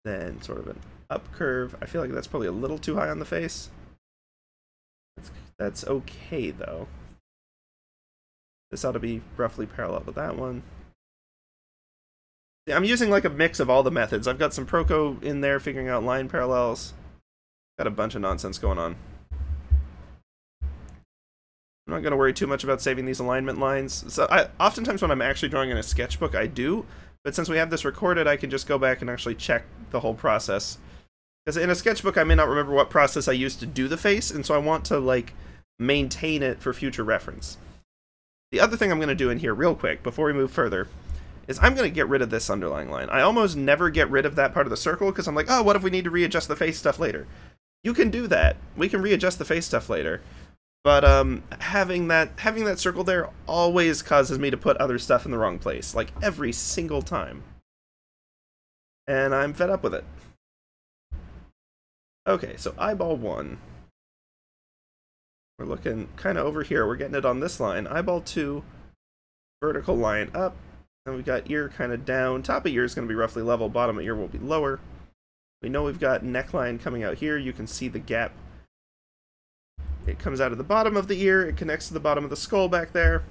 Then sort of an up curve. I feel like that's probably a little too high on the face. That's okay though. This ought to be roughly parallel with that one. I'm using like a mix of all the methods. I've got some Proco in there figuring out line parallels. Got a bunch of nonsense going on. I'm not going to worry too much about saving these alignment lines. So oftentimes when I'm actually drawing in a sketchbook, I do. But since we have this recorded, I can just go back and actually check the whole process. Because in a sketchbook, I may not remember what process I used to do the face, and so I want to like maintain it for future reference. The other thing I'm going to do in here real quick before we move further is I'm going to get rid of this underlying line. I almost never get rid of that part of the circle because I'm like, oh, what if we need to readjust the face stuff later? You can do that. We can readjust the face stuff later. But having that circle there always causes me to put other stuff in the wrong place, like every single time. and I'm fed up with it. Okay, so eyeball 1. We're looking kind of over here. We're getting it on this line. Eyeball 2, vertical line up. And we've got ear kind of down. Top of ear is going to be roughly level. Bottom of ear will be lower. We know we've got neckline coming out here. You can see the gap. It comes out of the bottom of the ear. It connects to the bottom of the skull back there.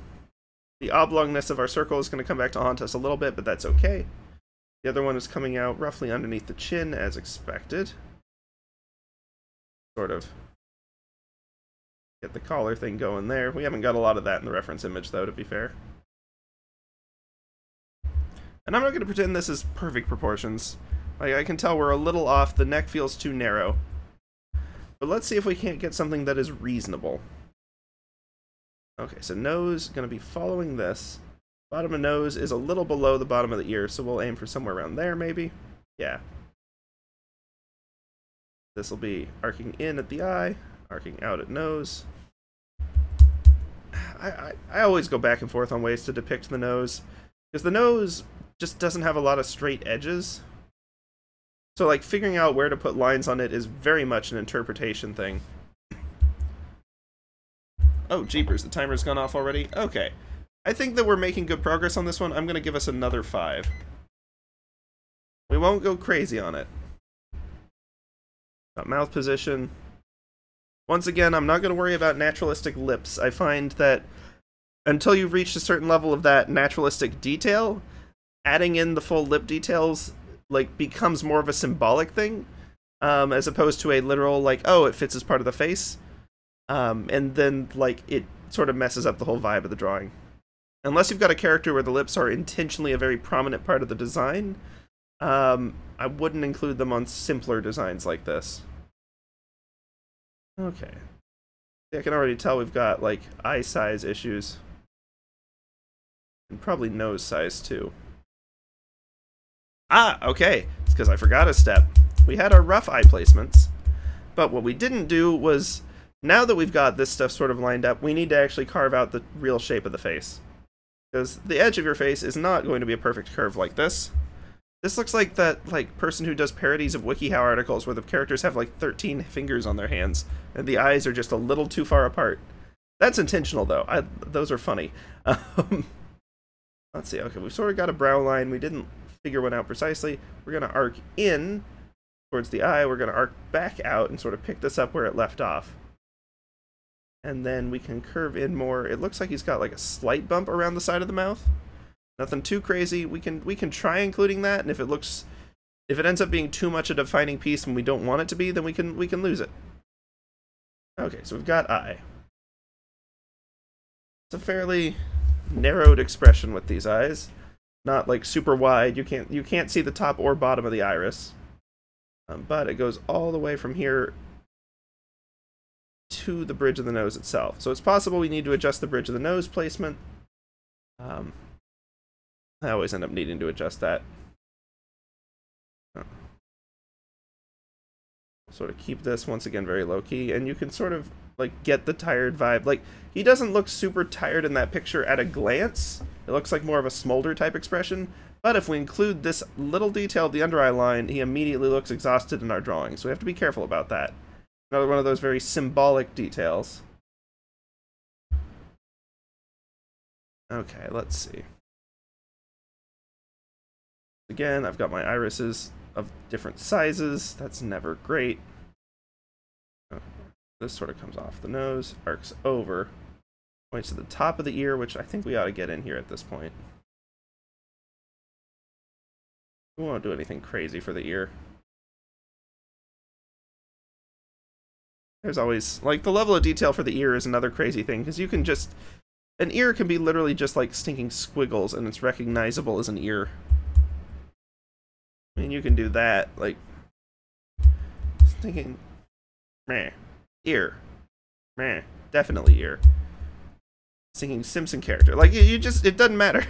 The oblongness of our circle is going to come back to haunt us a little bit, but that's okay. The other one is coming out roughly underneath the chin, as expected. Sort of get the collar thing going there. We haven't got a lot of that in the reference image, though, to be fair. And I'm not going to pretend this is perfect proportions. Like, I can tell we're a little off. The neck feels too narrow. But let's see if we can't get something that is reasonable. Okay, so nose, going to be following this. Bottom of nose is a little below the bottom of the ear, so we'll aim for somewhere around there, maybe. Yeah. This will be arcing in at the eye, arcing out at nose. I always go back and forth on ways to depict the nose, because the nose just doesn't have a lot of straight edges. So, like, figuring out where to put lines on it is very much an interpretation thing. Oh, jeepers, the timer's gone off already? Okay. I think that we're making good progress on this one. I'm going to give us another 5. We won't go crazy on it. Got mouth position. Once again, I'm not going to worry about naturalistic lips. I find that until you've reached a certain level of that naturalistic detail, adding in the full lip details like becomes more of a symbolic thing, as opposed to a literal, like, oh, it fits as part of the face. And then, like, it sort of messes up the whole vibe of the drawing. Unless you've got a character where the lips are intentionally a very prominent part of the design, I wouldn't include them on simpler designs like this. Okay. I can already tell we've got, like, eye size issues. And probably nose size, too. Ah, okay. It's because I forgot a step. We had our rough eye placements, but what we didn't do was, now that we've got this stuff sort of lined up, we need to actually carve out the real shape of the face. Because the edge of your face is not going to be a perfect curve like this. This looks like that, like, person who does parodies of WikiHow articles where the characters have, like, 13 fingers on their hands, and the eyes are just a little too far apart. That's intentional, though. Those are funny. Let's see. Okay, we've sort of got a brow line. We didn't figure one out precisely. We're going to arc in towards the eye. We're going to arc back out and sort of pick this up where it left off. And then we can curve in more. It looks like he's got like a slight bump around the side of the mouth. Nothing too crazy. We can try including that, and if it ends up being too much a defining piece and we don't want it to be, then we can lose it. Okay, so we've got eye. It's a fairly narrowed expression with these eyes. Not like super wide. You can't see the top or bottom of the iris. But it goes all the way from here to the bridge of the nose itself. So it's possible we need to adjust the bridge of the nose placement. I always end up needing to adjust that. Sort of keep this, once again, very low-key, and you can sort of, like, get the tired vibe. Like, he doesn't look super tired in that picture at a glance. It looks like more of a smolder-type expression, but if we include this little detail of the under-eye line, he immediately looks exhausted in our drawing, so we have to be careful about that. Another one of those very symbolic details. Okay, let's see. Again, I've got my irises of different sizes. That's never great. Oh, this sort of comes off the nose, arcs over, points to the top of the ear, which I think we ought to get in here at this point. We won't do anything crazy for the ear. There's always, like, the level of detail for the ear is another crazy thing, because you can just, an ear can be literally just like stinking squiggles, and it's recognizable as an ear. I mean, you can do that, like, thinking, meh, ear, meh, definitely ear. Singing Simpson character, like, you just, it doesn't matter.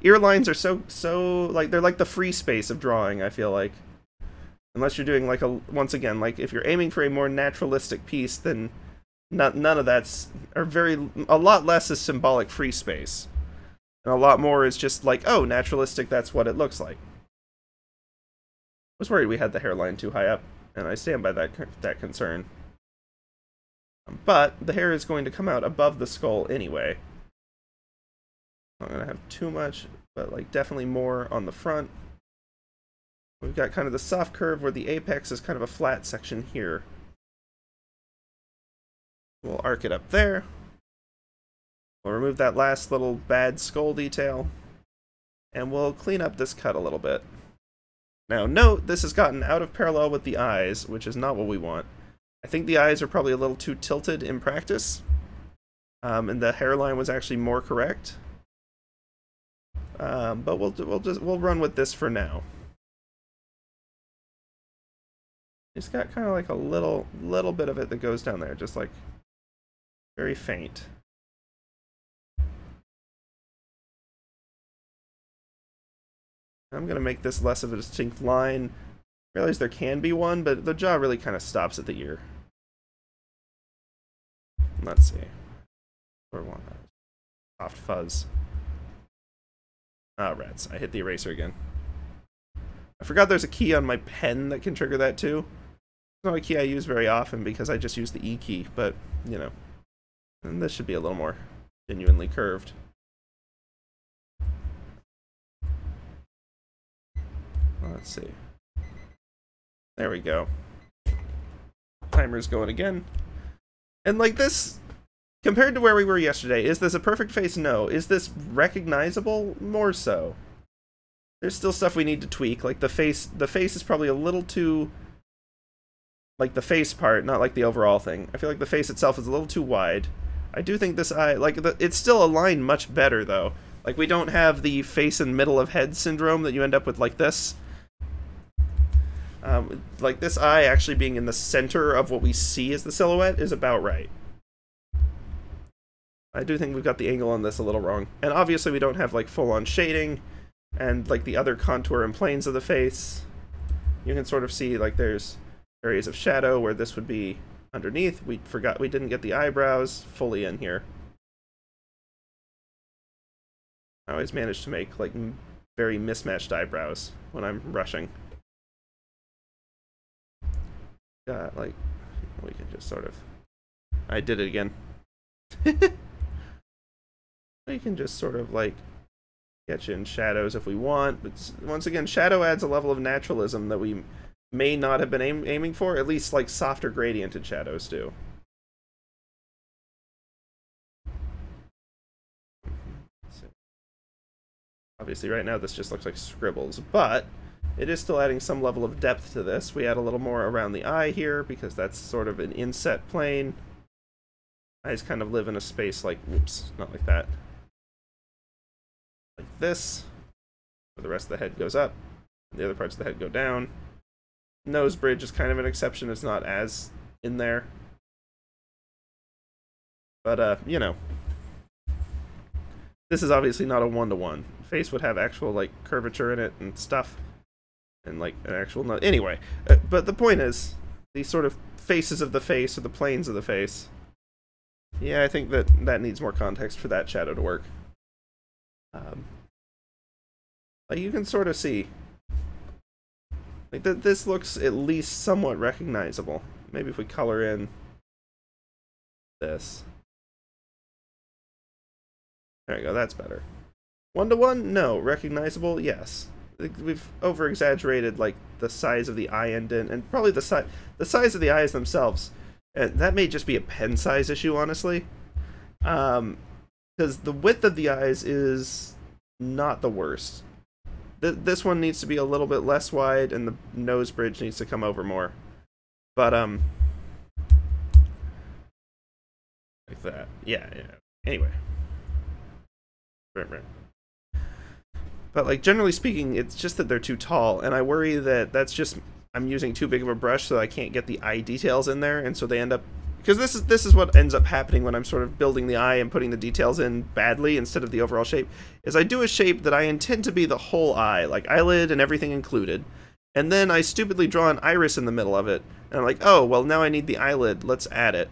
Ear lines are so, like, they're like the free space of drawing, I feel like. Unless you're doing, like, once again, like, if you're aiming for a more naturalistic piece, then none of that's, or a lot less is symbolic free space. And a lot more is just like, oh, naturalistic, that's what it looks like. was worried we had the hairline too high up, and I stand by that concern. But the hair is going to come out above the skull anyway. I'm not going to have too much, but like definitely more on the front. We've got kind of the soft curve where the apex is kind of a flat section here. We'll arc it up there. We'll remove that last little bad skull detail. And we'll clean up this cut a little bit. Now note, this has gotten out of parallel with the eyes, which is not what we want. I think the eyes are probably a little too tilted in practice. And the hairline was actually more correct. But we'll run with this for now. It's got kind of like a little bit of it that goes down there, just like very faint. I'm gonna make this less of a distinct line. I realize there can be one, but the jaw really kind of stops at the ear. Let's see. Or one. Soft fuzz. Ah, rats. I hit the eraser again. I forgot there's a key on my pen that can trigger that too. It's not a key I use very often because I just use the E key, but, you know. And this should be a little more genuinely curved. Let's see. There we go. Timer's going again. And like this, compared to where we were yesterday, is this a perfect face? No. Is this recognizable? More so. There's still stuff we need to tweak. Like the face is probably a little too, like the face part, not like the overall thing. I feel like the face itself is a little too wide. I do think this eye, like it's still aligned much better though. Like we don't have the face and middle of head syndrome that you end up with like this. Like this eye actually being in the center of what we see as the silhouette is about right. I do think we've got the angle on this a little wrong. And obviously we don't have like full-on shading and like the other contour and planes of the face. You can sort of see like there's areas of shadow where this would be underneath. We didn't get the eyebrows fully in here. I always manage to make like very mismatched eyebrows when I'm rushing. Like, we can just sort of... I did it again. We can just sort of, like, get you in shadows if we want. But once again, shadow adds a level of naturalism that we may not have been aiming for. At least, like, softer gradiented shadows do. Obviously, right now, this just looks like scribbles. But it is still adding some level of depth to this. We add a little more around the eye here, because that's sort of an inset plane. Eyes kind of live in a space like, whoops, not like that. Like this, where the rest of the head goes up, and the other parts of the head go down. Nose bridge is kind of an exception, it's not as in there. But, you know. This is obviously not a one-to-one. Face would have actual, like, curvature in it and stuff. And like an actual nose. Anyway, but the point is, these sort of faces of the face, or the planes of the face. Yeah, I think that needs more context for that shadow to work. Like you can sort of see, like this looks at least somewhat recognizable. Maybe if we color in this. There we go. That's better. One-to-one? No. Recognizable? Yes. We've over-exaggerated like the size of the eye indent and probably the size of the eyes themselves. And that may just be a pen size issue, honestly, because the width of the eyes is not the worst. This one needs to be a little bit less wide, and the nose bridge needs to come over more. But like that, yeah. Anyway. But, like, generally speaking, it's just that they're too tall, and I worry that that's just, I'm using too big of a brush so I can't get the eye details in there, and so they end up, because this is what ends up happening when I'm sort of building the eye and putting the details in badly instead of the overall shape, is I do a shape that I intend to be the whole eye, like eyelid and everything included, and then I stupidly draw an iris in the middle of it, and I'm like, oh, well, now I need the eyelid, let's add it.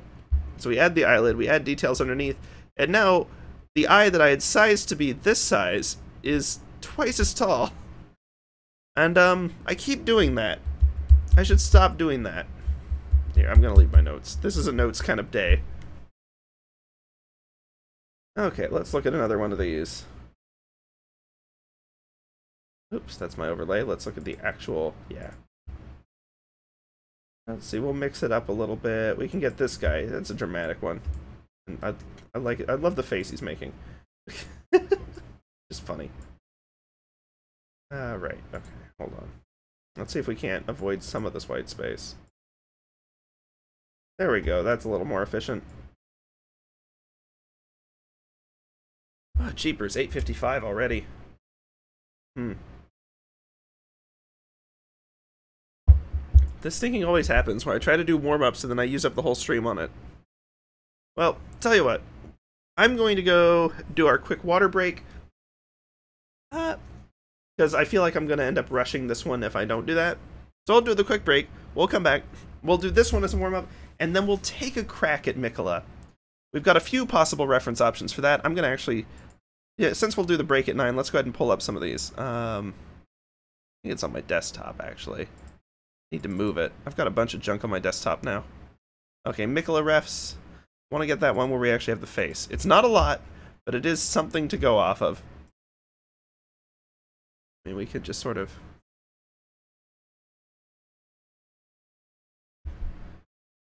So we add the eyelid, we add details underneath, and now the eye that I had sized to be this size is twice as tall. And, I keep doing that. I should stop doing that. Here, I'm gonna leave my notes. This is a notes kind of day. Okay, let's look at another one of these. Oops, that's my overlay. Let's look at the actual, yeah. Let's see, we'll mix it up a little bit. We can get this guy. That's a dramatic one. And I like it. I love the face he's making. Just funny. Right, okay, hold on. Let's see if we can't avoid some of this white space. There we go, that's a little more efficient. Oh, jeepers, 8:55 already. This thinking always happens where I try to do warm-ups and then I use up the whole stream on it. Well, tell you what. I'm going to go do our quick water break. Because I feel like I'm going to end up rushing this one if I don't do that. So I'll do the quick break. We'll come back. We'll do this one as a warm-up. And then we'll take a crack at Miquella. We've got a few possible reference options for that. I'm going to actually... Yeah, since we'll do the break at 9, let's go ahead and pull up some of these. I think it's on my desktop, actually. Need to move it. I've got a bunch of junk on my desktop now. Okay, Miquella refs. Want to get that one where we actually have the face. It's not a lot, but it is something to go off of. I mean, we could just sort of...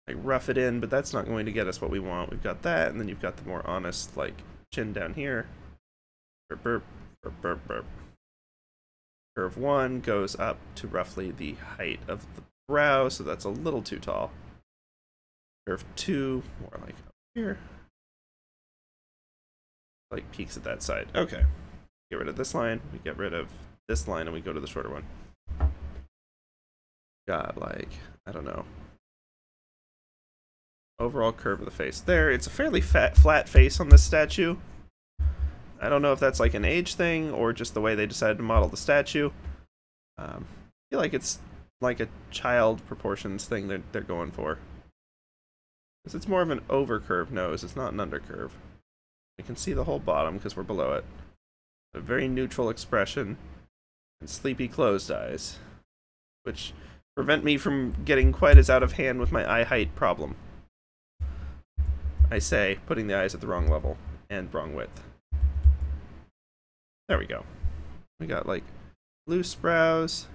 like, rough it in, but that's not going to get us what we want. We've got that, and then you've got the more honest, like, chin down here. Burp, burp, burp, burp, burp. Curve 1 goes up to roughly the height of the brow, so that's a little too tall. Curve 2, more like up here. Like, peaks at that side. Okay. Get rid of this line, we get rid of this line, and we go to the shorter one. Got, like, I don't know. Overall curve of the face. There, it's a fairly flat face on this statue. I don't know if that's like an age thing or just the way they decided to model the statue. I feel like it's like a child proportions thing they're going for. Because it's more of an overcurve nose, it's not an undercurve. You can see the whole bottom because we're below it. A very neutral expression and sleepy closed eyes, which prevent me from getting quite as out of hand with my eye height problem. I say, putting the eyes at the wrong level and wrong width. There we go. We got like loose brows,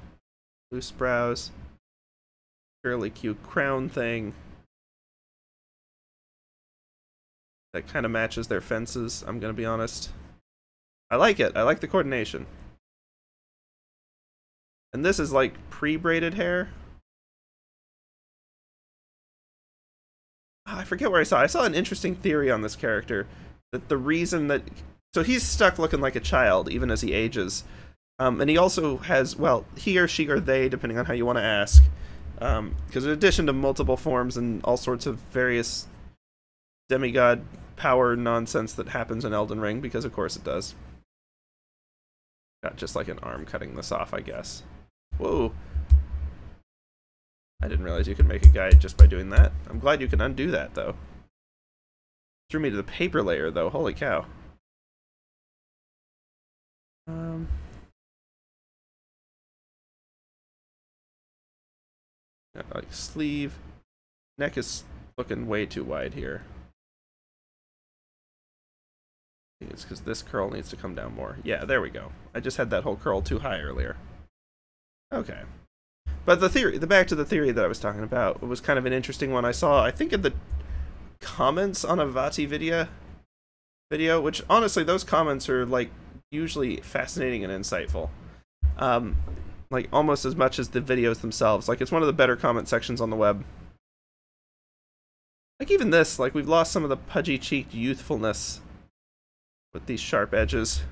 fairly cute crown thing. That kind of matches their fences, I'm gonna be honest. I like it, I like the coordination. And this is like pre-braided hair. I forget where I saw an interesting theory on this character. That the reason that... So he's stuck looking like a child, even as he ages. And he also has, well, he or she or they, depending on how you want to ask. Because in addition to multiple forms and all sorts of various demigod power nonsense that happens in Elden Ring, because of course it does. Got just like an arm cutting this off, I guess. Whoa. I didn't realize you could make a guide just by doing that. I'm glad you can undo that, though. Threw me to the paper layer, though. Holy cow. Like sleeve. Neck is looking way too wide here. I think it's because this curl needs to come down more. Yeah, there we go. I just had that whole curl too high earlier. Okay. But the theory, back to the theory that I was talking about, was kind of an interesting one I saw, I think in the comments on a Vati video, which honestly, those comments are like usually fascinating and insightful. Like almost as much as the videos themselves. Like it's one of the better comment sections on the web. Like even this, like we've lost some of the pudgy-cheeked youthfulness with these sharp edges.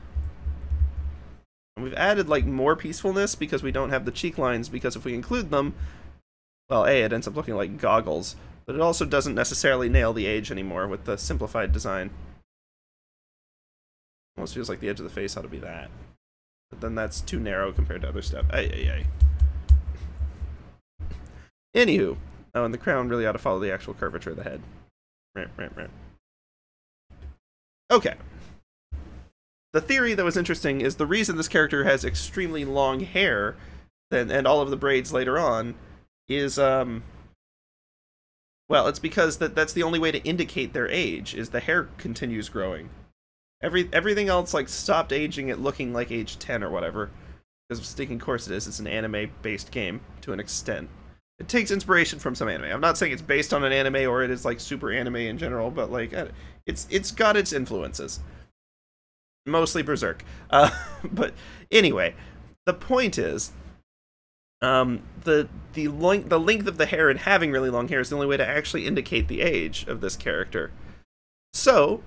And we've added like more peacefulness because we don't have the cheek lines, because if we include them, well, A, it ends up looking like goggles, but it also doesn't necessarily nail the age anymore with the simplified design. Almost feels like the edge of the face ought to be that. But then that's too narrow compared to other stuff. Ay. Anywho. Oh, and the crown really ought to follow the actual curvature of the head. Okay. The theory that was interesting is the reason this character has extremely long hair and all of the braids later on is, well, it's because that's the only way to indicate their age, is the hair continues growing. Everything else, like, stopped aging at looking like age 10 or whatever. Because of stinking course it is. It's an anime-based game, to an extent. It takes inspiration from some anime. I'm not saying it's based on an anime or it is, like, super anime in general, but, like, it's got its influences. Mostly Berserk. But anyway, the point is, the length of the hair and having really long hair is the only way to actually indicate the age of this character. So,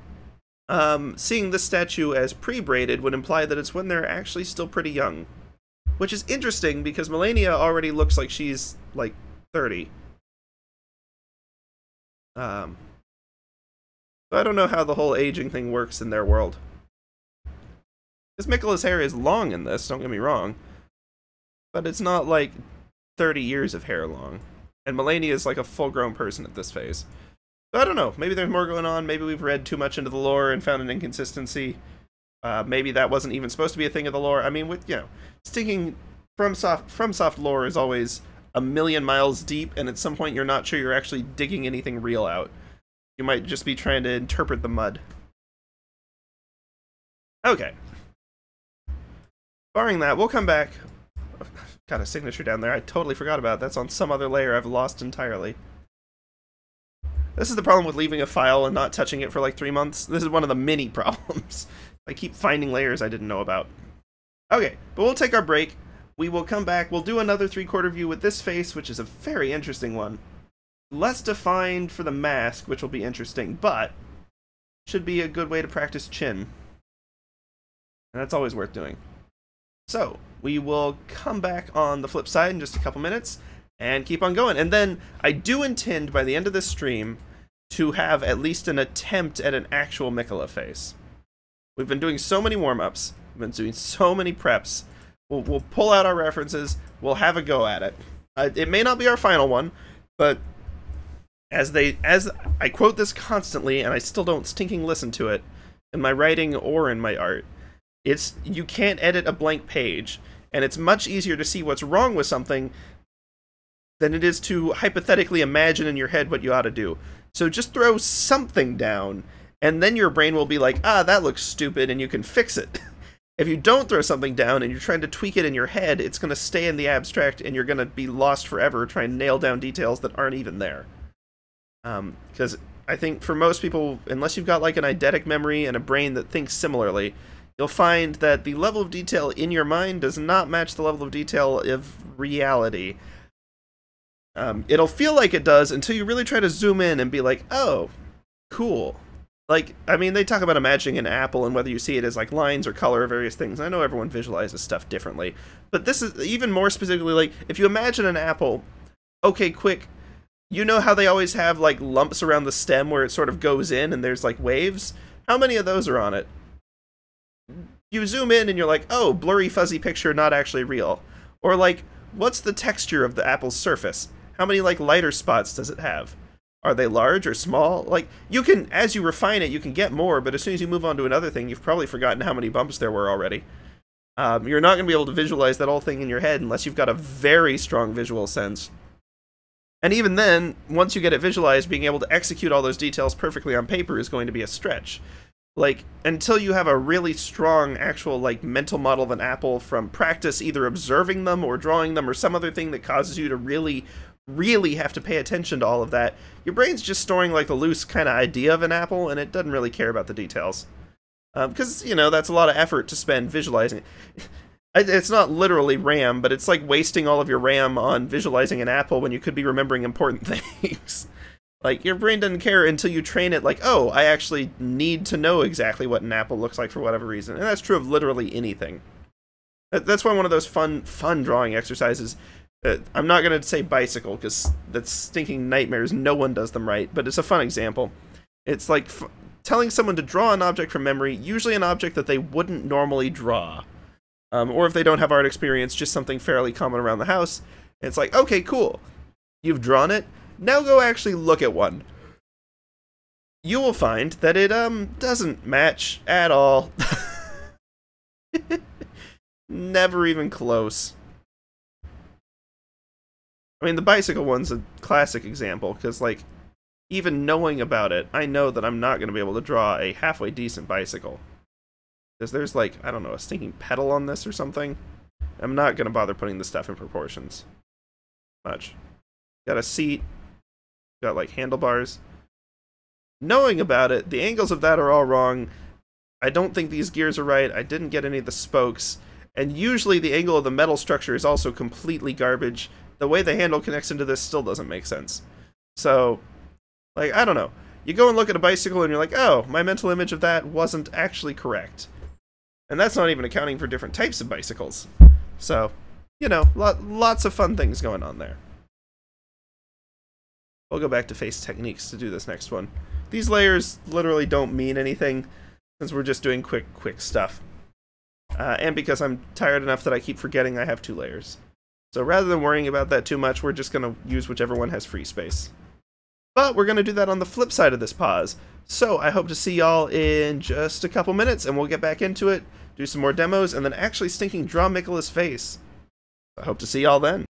seeing this statue as pre-braided would imply that it's when they're actually still pretty young. Which is interesting, because Miquella already looks like she's, like, 30. So I don't know how the whole aging thing works in their world. Because Miquella's hair is long in this, don't get me wrong. But it's not, like, 30 years of hair long. And Miquella is, like, a full-grown person at this phase. So I don't know. Maybe there's more going on. Maybe we've read too much into the lore and found an inconsistency. Maybe that wasn't even supposed to be a thing of the lore. I mean, with, you know, stinking FromSoft lore is always a million miles deep, and at some point you're not sure you're actually digging anything real out. You might just be trying to interpret the mud. Okay. Barring that, we'll come back. Got a signature down there I totally forgot about. That's on some other layer I've lost entirely. This is the problem with leaving a file and not touching it for like 3 months. This is one of the many problems. I keep finding layers I didn't know about. Okay, but we'll take our break. We will come back. We'll do another 3/4 view with this face, which is a very interesting one. Less defined for the mask, which will be interesting, but should be a good way to practice chin. And that's always worth doing. So, we will come back on the flip side in just a couple minutes and keep on going. And then I do intend, by the end of this stream, to have at least an attempt at an actual Miquella face. We've been doing so many warm-ups. We've been doing so many preps. We'll pull out our references. We'll have a go at it. It may not be our final one, but as I quote this constantly, and I still don't stinking listen to it in my writing or in my art, it's you can't edit a blank page, and it's much easier to see what's wrong with something than it is to hypothetically imagine in your head what you ought to do. So just throw something down, and then your brain will be like, ah, that looks stupid, and you can fix it. If you don't throw something down and you're trying to tweak it in your head, it's going to stay in the abstract, and you're going to be lost forever trying to nail down details that aren't even there. Because I think for most people, unless you've got like an eidetic memory and a brain that thinks similarly, you'll find that the level of detail in your mind does not match the level of detail of reality. It'll feel like it does until you really try to zoom in and be like, oh, cool. Like, I mean, they talk about imagining an apple and whether you see it as, like, lines or color or various things. I know everyone visualizes stuff differently. But this is even more specifically, like, if you imagine an apple, okay, quick, you know how they always have, like, lumps around the stem where it sort of goes in and there's, like, waves? How many of those are on it? You zoom in and you're like, oh, blurry, fuzzy picture, not actually real. Or, like, what's the texture of the apple's surface? How many, like, lighter spots does it have? Are they large or small? Like, you can, as you refine it, you can get more, but as soon as you move on to another thing, you've probably forgotten how many bumps there were already. You're not going to be able to visualize that whole thing in your head unless you've got a very strong visual sense. And even then, once you get it visualized, being able to execute all those details perfectly on paper is going to be a stretch. Like, until you have a really strong actual, like, mental model of an apple from practice, either observing them or drawing them or some other thing that causes you to really have to pay attention to all of that, your brain's just storing, like, the loose kind of idea of an apple, and it doesn't really care about the details. Because, you know, that's a lot of effort to spend visualizing it. It's not literally RAM, but it's like wasting all of your RAM on visualizing an apple when you could be remembering important things. Like, your brain doesn't care until you train it, like, oh, I actually need to know exactly what an apple looks like for whatever reason. And that's true of literally anything. That's why one of those fun drawing exercises, I'm not going to say bicycle, because that's stinking nightmares, no one does them right, but it's a fun example. It's like telling someone to draw an object from memory, usually an object that they wouldn't normally draw. Or if they don't have art experience, just something fairly common around the house. It's like, okay, cool. You've drawn it. Now go actually look at one. You will find that it doesn't match at all. Never even close. I mean, the bicycle one's a classic example, because, like, even knowing about it, I know that I'm not going to be able to draw a halfway decent bicycle. Because there's, like, I don't know, a stinking pedal on this or something. I'm not going to bother putting this stuff in proportions. Much. Got a seat. Got, like, handlebars. Knowing about it, the angles of that are all wrong. I don't think these gears are right. I didn't get any of the spokes. And usually the angle of the metal structure is also completely garbage. The way the handle connects into this still doesn't make sense. So, like, I don't know. You go and look at a bicycle and you're like, oh, my mental image of that wasn't actually correct. And that's not even accounting for different types of bicycles. So, you know, lots of fun things going on there. We'll go back to face techniques to do this next one. These layers literally don't mean anything, since we're just doing quick stuff. And because I'm tired enough that I keep forgetting I have 2 layers. So rather than worrying about that too much, we're just going to use whichever one has free space. But we're going to do that on the flip side of this pause. So I hope to see y'all in just a couple minutes, and we'll get back into it, do some more demos, and then actually stinking draw Miquella's face. I hope to see y'all then.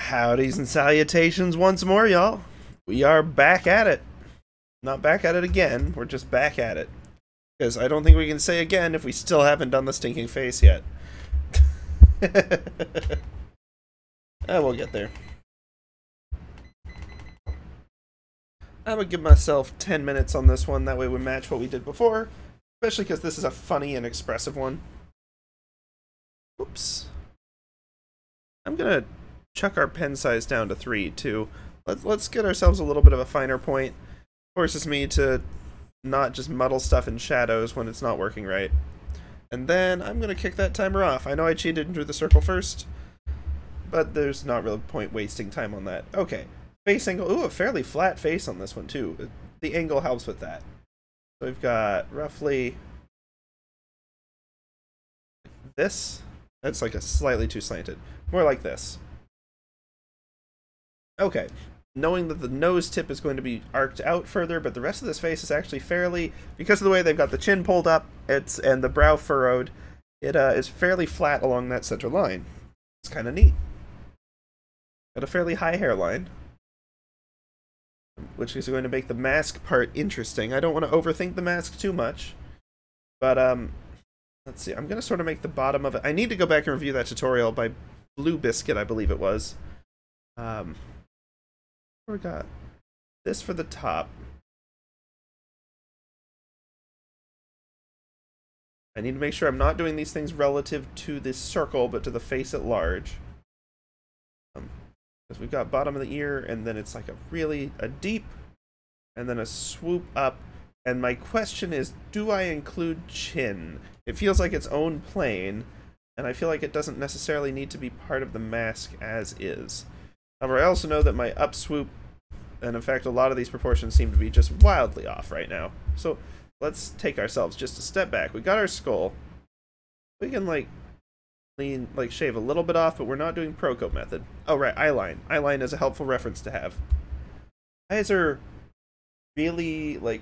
Howdys and salutations once more, y'all. We are back at it. Not back at it again, we're just back at it. Because I don't think we can say again if we still haven't done the stinking face yet. We'll get there. I'm gonna give myself 10 minutes on this one, that way we match what we did before. Especially because this is a funny and expressive one. Oops. I'm gonna chuck our pen size down to 3 too. Let's get ourselves a little bit of a finer point. Forces me to not just muddle stuff in shadows when it's not working right. And then I'm gonna kick that timer off. I know I cheated and drew the circle first, but there's not really point wasting time on that. Okay, face angle. Ooh, a fairly flat face on this one too. The angle helps with that. So we've got roughly this. That's like a slightly too slanted. More like this. Okay. Knowing that the nose tip is going to be arced out further, but the rest of this face is actually fairly, because of the way they've got the chin pulled up, and the brow furrowed, it is fairly flat along that center line. It's kind of neat. Got a fairly high hairline, which is going to make the mask part interesting. I don't want to overthink the mask too much, but let's see. I'm going to sort of make the bottom of it. I need to go back and review that tutorial by Blue Biscuit, I believe it was. We got this for the top. I need to make sure I'm not doing these things relative to this circle, but to the face at large. Because we've got bottom of the ear, and then it's like a deep, and then a swoop up. And my question is, do I include chin? It feels like its own plane, and I feel like it doesn't necessarily need to be part of the mask as is. However, I also know that my up swoop, and in fact a lot of these proportions seem to be just wildly off right now. So let's take ourselves just a step back. We got our skull. We can shave a little bit off, but we're not doing Procoat method. Oh right, eyeline. Eyeline is a helpful reference to have. Eyes are really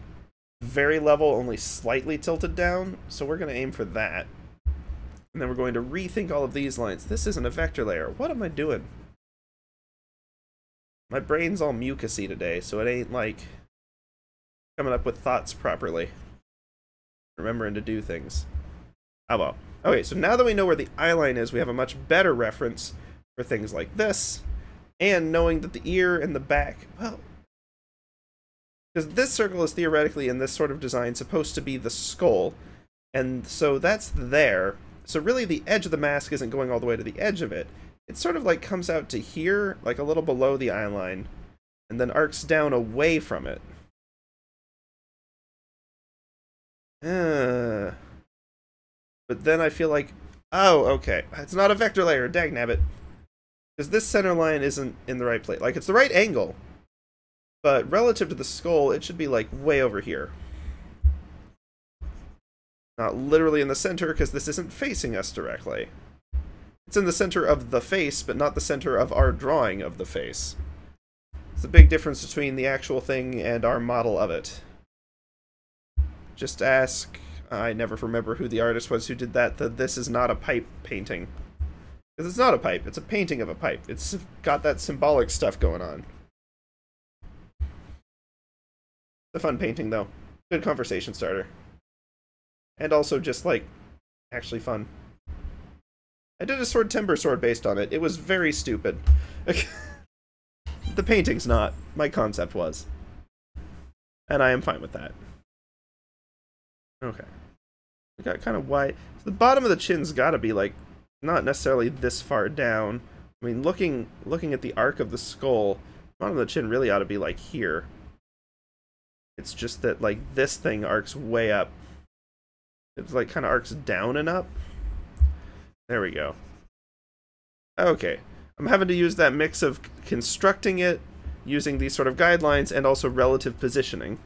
very level, only slightly tilted down, so we're going to aim for that. And then we're going to rethink all of these lines. This isn't a vector layer. What am I doing? My brain's all mucusy today, so it ain't coming up with thoughts properly. Remembering to do things. Oh well. Okay, so now that we know where the eyeline is, we have a much better reference for things like this. And knowing that the ear and the back, well, because this circle is theoretically in this sort of design supposed to be the skull. And so that's there. So really the edge of the mask isn't going all the way to the edge of it. It sort of comes out to here, like a little below the eyeline, and then arcs down away from it. But then I feel like, oh, okay, it's not a vector layer, dagnabbit. Because this center line isn't in the right place. It's the right angle, but relative to the skull, it should be way over here. Not literally in the center, because this isn't facing us directly. It's in the center of the face, but not the center of our drawing of the face. It's a big difference between the actual thing and our model of it. Just ask, I never remember who the artist was who did that, this is not a pipe painting. Because it's not a pipe, it's a painting of a pipe. It's got that symbolic stuff going on. It's a fun painting, though. Good conversation starter. And also just, actually fun. I did a sword timber sword based on it. It was very stupid. The painting's not. My concept was. And I am fine with that. Okay. We got kind of wide. So the bottom of the chin's gotta be not necessarily this far down. I mean, looking at the arc of the skull, the bottom of the chin really ought to be here. It's just that this thing arcs way up. It's kind of arcs down and up. There we go. Okay. I'm having to use that mix of constructing it, using these sort of guidelines, and also relative positioning.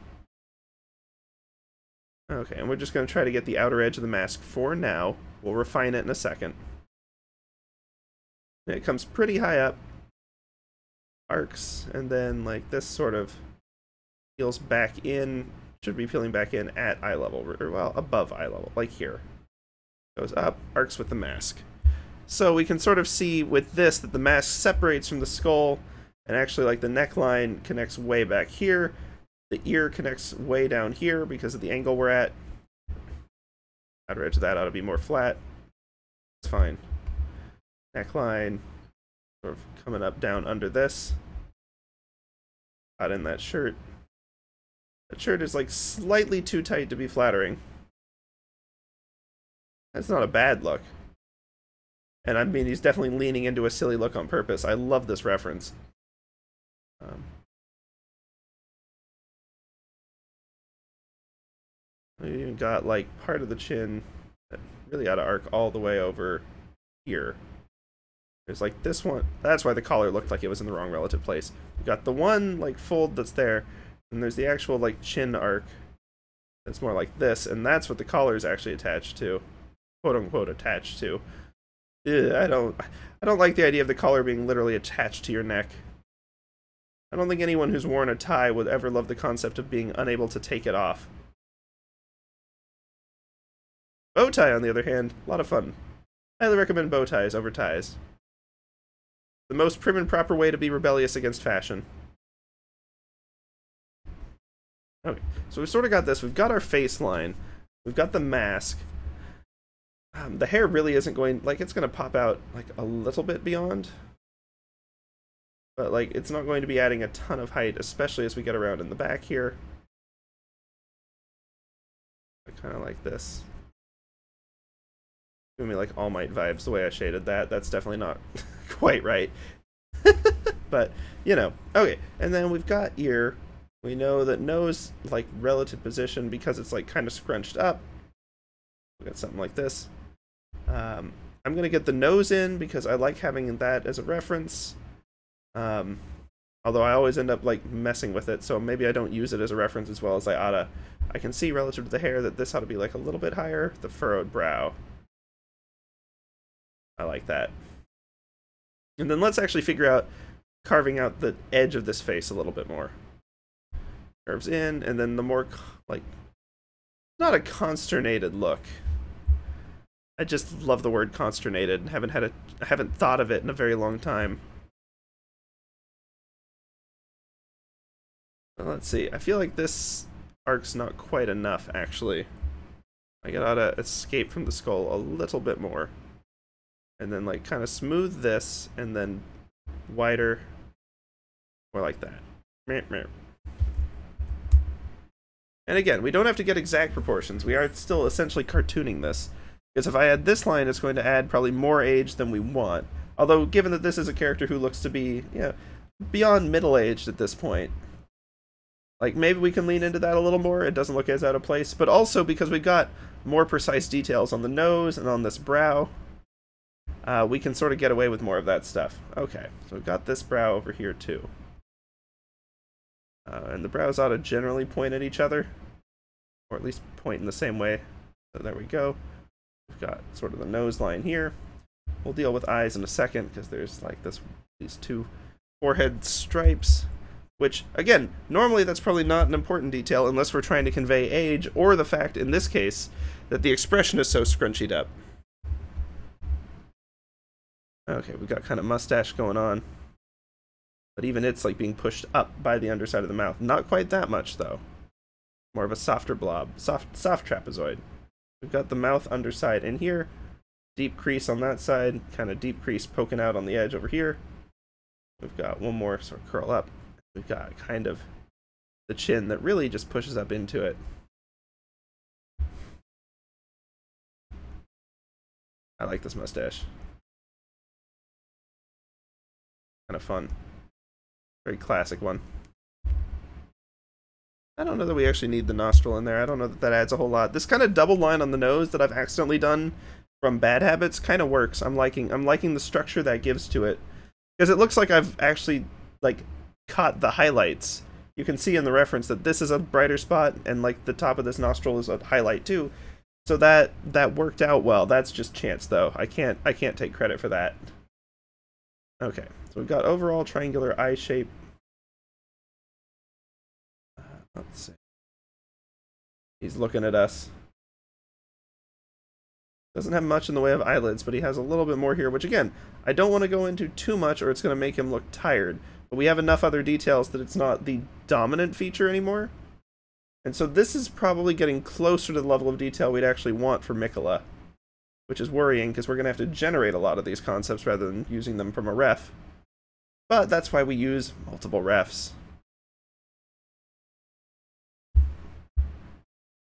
Okay, and we're just going to try to get the outer edge of the mask for now. We'll refine it in a second. And it comes pretty high up. Arcs, and then this sort of peels back in. Should be peeling back in at eye level, or well, above eye level, here. Goes up, arcs with the mask. So we can sort of see with this that the mask separates from the skull, and actually like the neckline connects way back here. The ear connects way down here because of the angle we're at. Outer edge of that ought to be more flat. It's fine. Neckline sort of coming up down under this. Got in that shirt. That shirt is like slightly too tight to be flattering. That's not a bad look. And I mean, he's definitely leaning into a silly look on purpose. I love this reference. We even got like part of the chin that really ought to arc all the way over here. There's like this one. That's why the collar looked like it was in the wrong relative place. We got the one like fold that's there, and there's the actual like chin arc that's more like this, and that's what the collar is actually attached to, quote unquote attached to. Ugh, I don't like the idea of the collar being literally attached to your neck. I don't think anyone who's worn a tie would ever love the concept of being unable to take it off. Bow tie, on the other hand, a lot of fun. Highly recommend bow ties over ties. The most prim and proper way to be rebellious against fashion. Okay, so we've sort of got this. We've got our face line. We've got the mask. The hair really isn't going, like, it's going to pop out, like, a little bit beyond. But, like, it's not going to be adding a ton of height, especially as we get around in the back here. Kind of like this. Giving me, like, All Might vibes the way I shaded that. That's definitely not quite right. But, you know. Okay, and then we've got ear. We know that nose, like, relative position, because it's, like, kind of scrunched up. We got something like this. I'm going to get the nose in because I like having that as a reference. Although I always end up like messing with it, so maybe I don't use it as a reference as well as I oughta. I can see relative to the hair that this ought to be like a little bit higher. The furrowed brow. I like that. And then let's actually figure out carving out the edge of this face a little bit more. Curves in, and then the more, like, not a consternated look. I just love the word consternated. I haven't thought of it in a very long time. Well, let's see. I feel like this arc's not quite enough, actually. Like, it ought to escape from the skull a little bit more. And then, like, kind of smooth this, and then wider. More like that. Meh, meh. And again, we don't have to get exact proportions. We are still essentially cartooning this. Because if I add this line, it's going to add probably more age than we want. Although, given that this is a character who looks to be, you know, beyond middle-aged at this point, like, maybe we can lean into that a little more. It doesn't look as out of place. But also, because we've got more precise details on the nose and on this brow, we can sort of get away with more of that stuff. Okay, so we've got this brow over here, too. And the brows ought to generally point at each other. Or at least point in the same way. So there we go. We've got sort of the nose line here. We'll deal with eyes in a second, because there's like these two forehead stripes. Which, again, normally that's probably not an important detail unless we're trying to convey age, or the fact, in this case, that the expression is so scrunchied up. Okay, we got kind of mustache going on. But even it's like being pushed up by the underside of the mouth. Not quite that much, though. More of a softer blob. Soft trapezoid. We've got the mouth underside in here. Deep crease on that side. Kind of deep crease poking out on the edge over here. We've got one more sort of curl up. We've got kind of the chin that really just pushes up into it. I like this mustache. Kind of fun. Very classic one. I don't know that we actually need the nostril in there. I don't know that that adds a whole lot. This kind of double line on the nose that I've accidentally done from Bad Habits kind of works. I'm liking the structure that gives to it. Because it looks like I've actually, like, caught the highlights. You can see in the reference that this is a brighter spot, and, like, the top of this nostril is a highlight, too. So that worked out well. That's just chance, though. I can't take credit for that. Okay, so we've got overall triangular eye shape. Let's see. He's looking at us. Doesn't have much in the way of eyelids, but he has a little bit more here, which again, I don't want to go into too much or it's going to make him look tired. But we have enough other details that it's not the dominant feature anymore. And so this is probably getting closer to the level of detail we'd actually want for Miquella, which is worrying because we're going to have to generate a lot of these concepts rather than using them from a ref. But that's why we use multiple refs.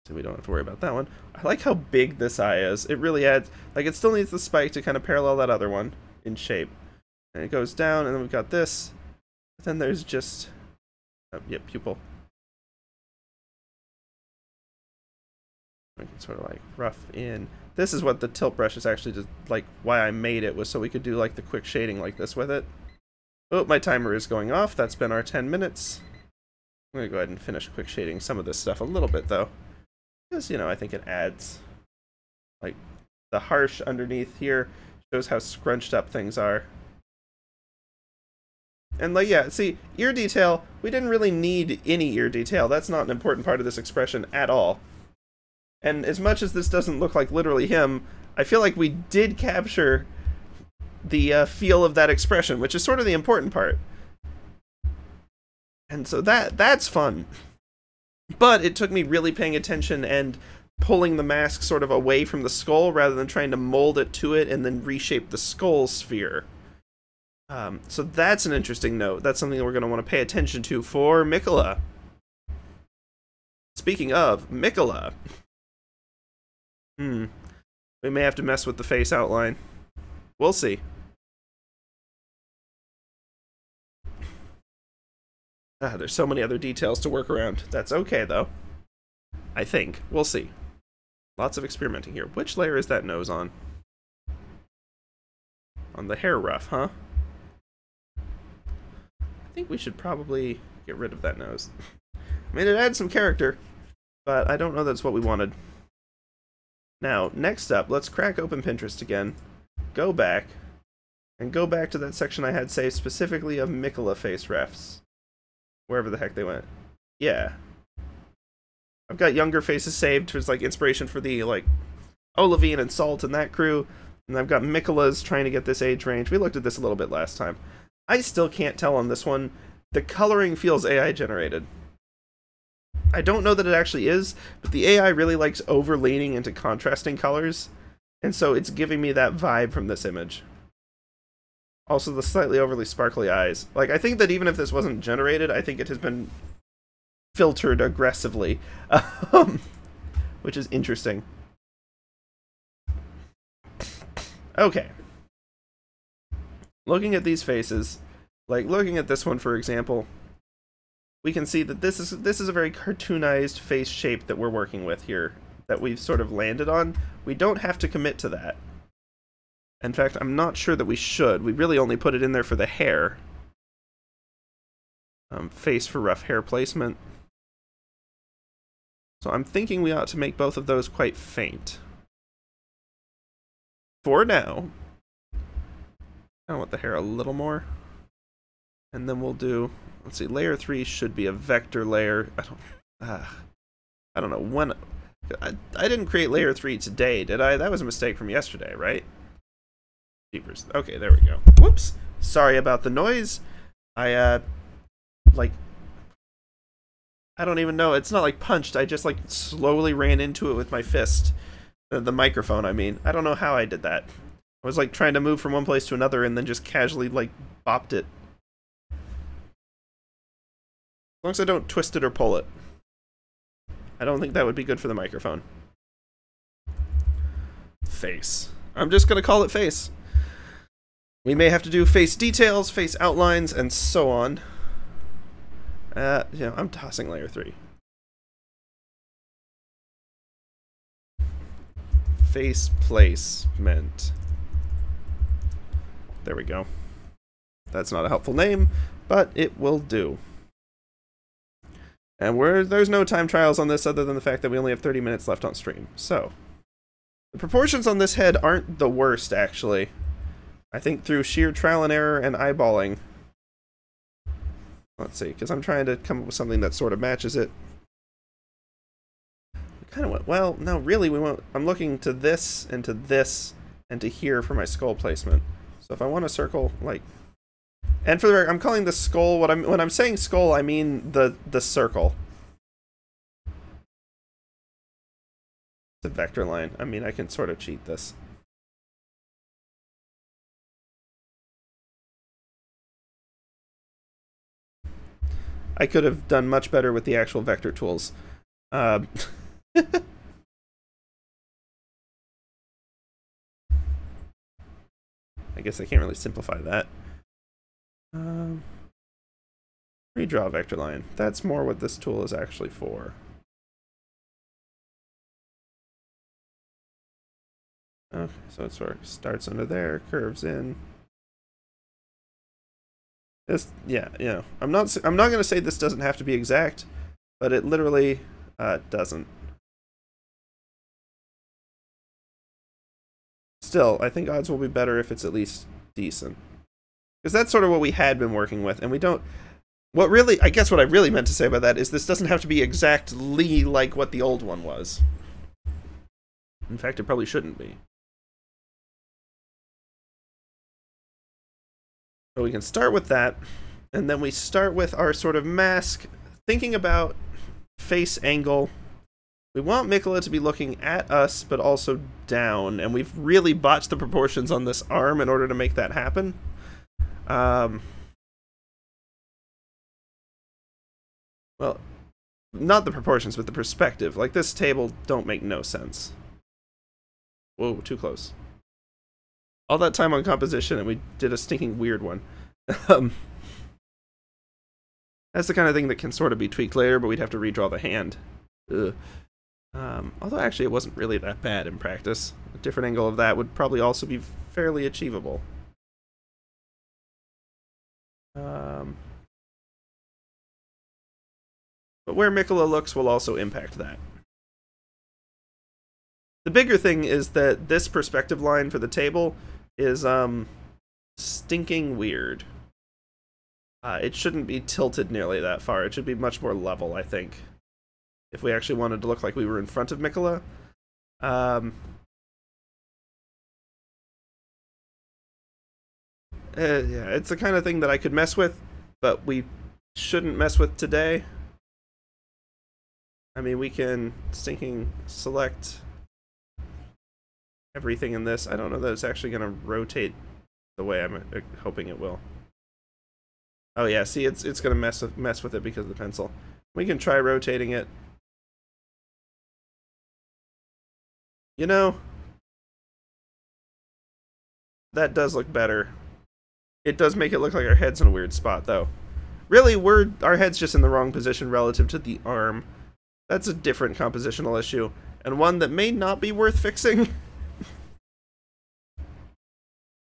So we don't have to worry about that one. I like how big this eye is. It really adds, like, it still needs the spike to kind of parallel that other one in shape. And it goes down, and then we've got this. But then there's just, yep, pupil. We can sort of like rough in. This is what the tilt brush is actually just, like, why I made it, was so we could do like the quick shading like this with it. Oh, my timer is going off. That's been our 10 minutes. I'm going to go ahead and finish quick shading some of this stuff a little bit, though. Because, you know, I think it adds, like, the harsh underneath here shows how scrunched up things are. And, like, yeah, see, ear detail, we didn't really need any ear detail. That's not an important part of this expression at all. And as much as this doesn't look like literally him, I feel like we did capture the feel of that expression, which is sort of the important part. And so that's fun. But it took me really paying attention and pulling the mask sort of away from the skull rather than trying to mold it to it and then reshape the skull sphere. So that's an interesting note. That's something that we're going to want to pay attention to for Miquella. Speaking of Miquella, we may have to mess with the face outline. We'll see. There's so many other details to work around. That's okay, though. I think. We'll see. Lots of experimenting here. Which layer is that nose on? On the hair ruff, huh? I think we should probably get rid of that nose. I mean, it adds some character, but I don't know that's what we wanted. Now, next up, let's crack open Pinterest again. Go back. And go back to that section I had saved specifically of Miquella face refs. Wherever the heck they went. Yeah. I've got younger faces saved as like inspiration for the like Olivine and Salt and that crew. And I've got Miquella's trying to get this age range. We looked at this a little bit last time. I still can't tell on this one. The coloring feels AI generated. I don't know that it actually is, but the AI really likes over-leaning into contrasting colors. And so it's giving me that vibe from this image. Also, the slightly overly sparkly eyes. Like, I think that even if this wasn't generated, I think it has been filtered aggressively. Which is interesting. Okay. Looking at these faces, like looking at this one, for example, we can see that this is a very cartoonized face shape that we're working with here, that we've sort of landed on. We don't have to commit to that. In fact, I'm not sure that we should. We really only put it in there for the hair. Face for rough hair placement. So I'm thinking we ought to make both of those quite faint. For now. I want the hair a little more. And then we'll do, let's see, layer 3 should be a vector layer. I don't know when. I didn't create layer 3 today, did I? That was a mistake from yesterday, right? Okay, there we go. Whoops. Sorry about the noise. I don't even know. It's not like punched. I just like slowly ran into it with my fist. The microphone, I mean. I don't know how I did that. I was like trying to move from one place to another and then just casually like bopped it. As long as I don't twist it or pull it. I don't think that would be good for the microphone. Face. I'm just gonna call it face. We may have to do face details, face outlines, and so on. Yeah, I'm tossing layer 3. Face placement. There we go. That's not a helpful name, but it will do. And there's no time trials on this other than the fact that we only have 30 minutes left on stream. So, the proportions on this head aren't the worst, actually. I think through sheer trial and error and eyeballing. Let's see, because I'm trying to come up with something that sort of matches it. kind of went, well, no, really, I'm looking to this and to this and to here for my skull placement. So if I want a circle, like, and for the record, I'm calling the skull, when I'm saying skull, I mean the circle. It's a vector line. I mean, I can sort of cheat this. I could have done much better with the actual vector tools. I guess I can't really simplify that. Redraw vector line. That's more what this tool is actually for. Okay, so it sort of starts under there, curves in. This, yeah, I'm not gonna say this doesn't have to be exact, but it literally doesn't. Still, I think odds will be better if it's at least decent, because that's sort of what we had been working with, and we don't. I guess what I really meant to say about that is this doesn't have to be exactly like what the old one was. In fact, it probably shouldn't be. So we can start with that, and then we start with our sort of mask, thinking about face angle. We want Miquella to be looking at us, but also down, and we've really botched the proportions on this arm in order to make that happen. Well, not the proportions, but the perspective. Like, this table don't make no sense. Whoa, too close. All that time on composition, and we did a stinking weird one. That's the kind of thing that can sort of be tweaked later, but we'd have to redraw the hand. Ugh. Although actually it wasn't really that bad in practice. A different angle of that would probably also be fairly achievable. But where Miquella looks will also impact that. The bigger thing is that this perspective line for the table is stinking weird. It shouldn't be tilted nearly that far. It should be much more level, I think, if we actually wanted to look like we were in front of Miquella. Yeah, it's the kind of thing that I could mess with, but we shouldn't mess with today. I mean, we can stinking select everything in this. I don't know that it's actually going to rotate the way I'm hoping it will. Oh yeah, see, it's going to mess with it because of the pencil. We can try rotating it. You know, that does look better. It does make it look like our head's in a weird spot, though. Really, our head's just in the wrong position relative to the arm. That's a different compositional issue, and one that may not be worth fixing.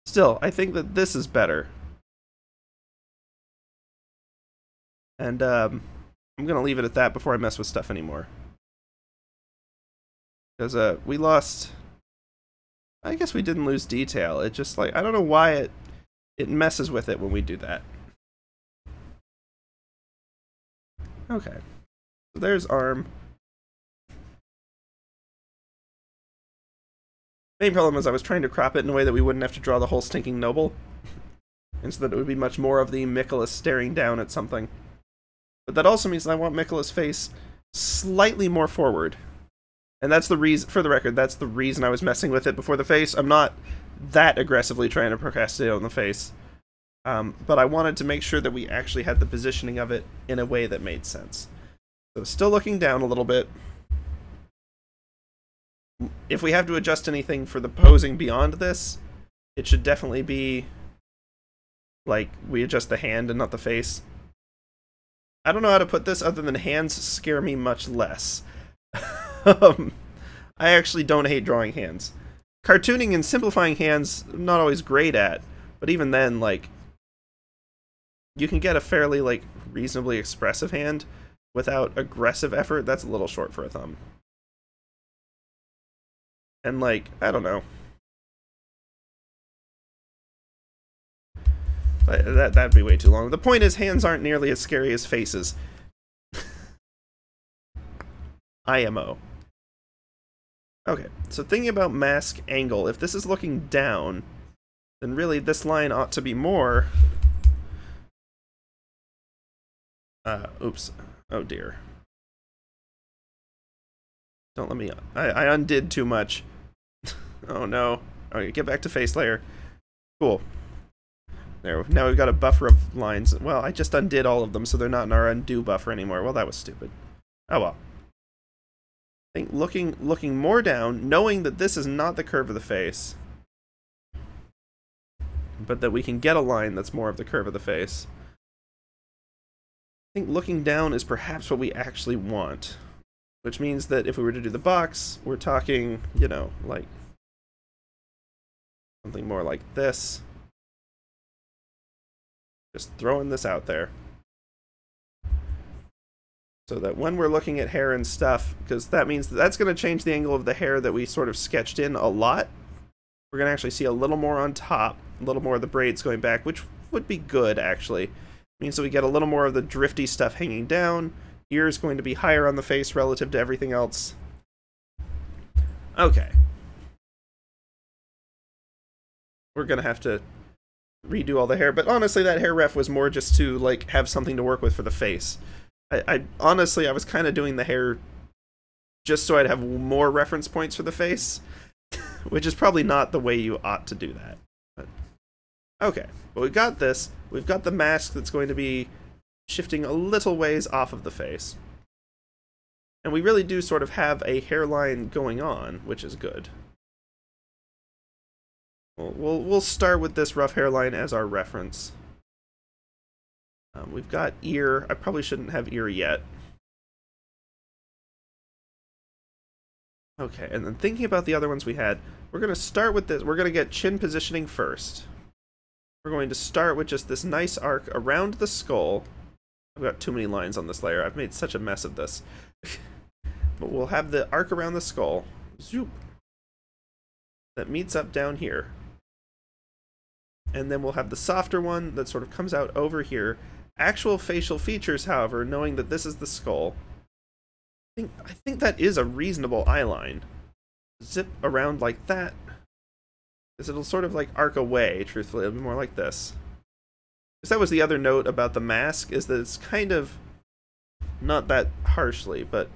Still, I think that this is better. And I'm going to leave it at that before I mess with stuff anymore. Because we lost... I guess we didn't lose detail. It just, like, I don't know why it messes with it when we do that. Okay. So there's arm. Main problem is I was trying to crop it in a way that we wouldn't have to draw the whole stinking noble. And so that it would be much more of the Miquella staring down at something. But that also means that I want Miquella's face slightly more forward. And that's the reason, for the record, that's the reason I was messing with it before the face. I'm not that aggressively trying to procrastinate on the face. But I wanted to make sure that we actually had the positioning of it in a way that made sense. So still looking down a little bit. If we have to adjust anything for the posing beyond this, it should definitely be like we adjust the hand and not the face. I don't know how to put this other than hands scare me much less. I actually don't hate drawing hands. Cartooning and simplifying hands, I'm not always great at, but even then, like, you can get a fairly, like, reasonably expressive hand without aggressive effort. That's a little short for a thumb. And, like, I don't know. But that'd be way too long. The point is, hands aren't nearly as scary as faces. IMO. Okay, so thinking about mask angle, if this is looking down, then really this line ought to be more... oops. Oh dear. Don't let me... I undid too much. Oh no. Okay, get back to face layer. Cool. There, now we've got a buffer of lines. Well, I just undid all of them, so they're not in our undo buffer anymore. Well, that was stupid. Oh well. I think looking more down, knowing that this is not the curve of the face, but that we can get a line that's more of the curve of the face. I think looking down is perhaps what we actually want. Which means that if we were to do the box, we're talking, you know, like something more like this. Just throwing this out there. So that when we're looking at hair and stuff, because that means that's going to change the angle of the hair that we sort of sketched in a lot. We're going to actually see a little more on top, a little more of the braids going back, which would be good, actually. It means that we get a little more of the drifty stuff hanging down. Ear is going to be higher on the face relative to everything else. Okay. We're going to have to redo all the hair, but honestly that hair ref was more just to like have something to work with for the face. I honestly, I was kind of doing the hair just so I'd have more reference points for the face, which is probably not the way you ought to do that. But, okay, but we've got this. We've got the mask that's going to be shifting a little ways off of the face. And we really do sort of have a hairline going on, which is good. We'll start with this rough hairline as our reference. We've got ear. I probably shouldn't have ear yet. Okay, and then thinking about the other ones we had, we're going to start with this. We're going to get chin positioning first. We're going to start with just this nice arc around the skull. I've got too many lines on this layer. I've made such a mess of this. But we'll have the arc around the skull. Zoop. That meets up down here. And then we'll have the softer one that sort of comes out over here. Actual facial features, however, knowing that this is the skull. I think that is a reasonable eye line. Zip around like that. Because it'll sort of like arc away, truthfully. It'll be more like this. Because that was the other note about the mask, is that it's kind of, not that harshly, but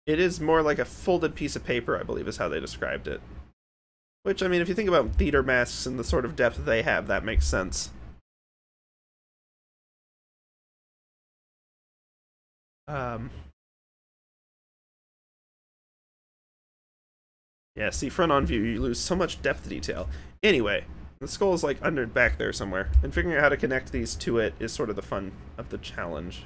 it is more like a folded piece of paper, I believe is how they described it. Which, I mean, if you think about theater masks and the sort of depth they have, that makes sense. Yeah, see, front on view, you lose so much depth detail. Anyway, the skull is like under back there somewhere, and figuring out how to connect these to it is sort of the fun of the challenge.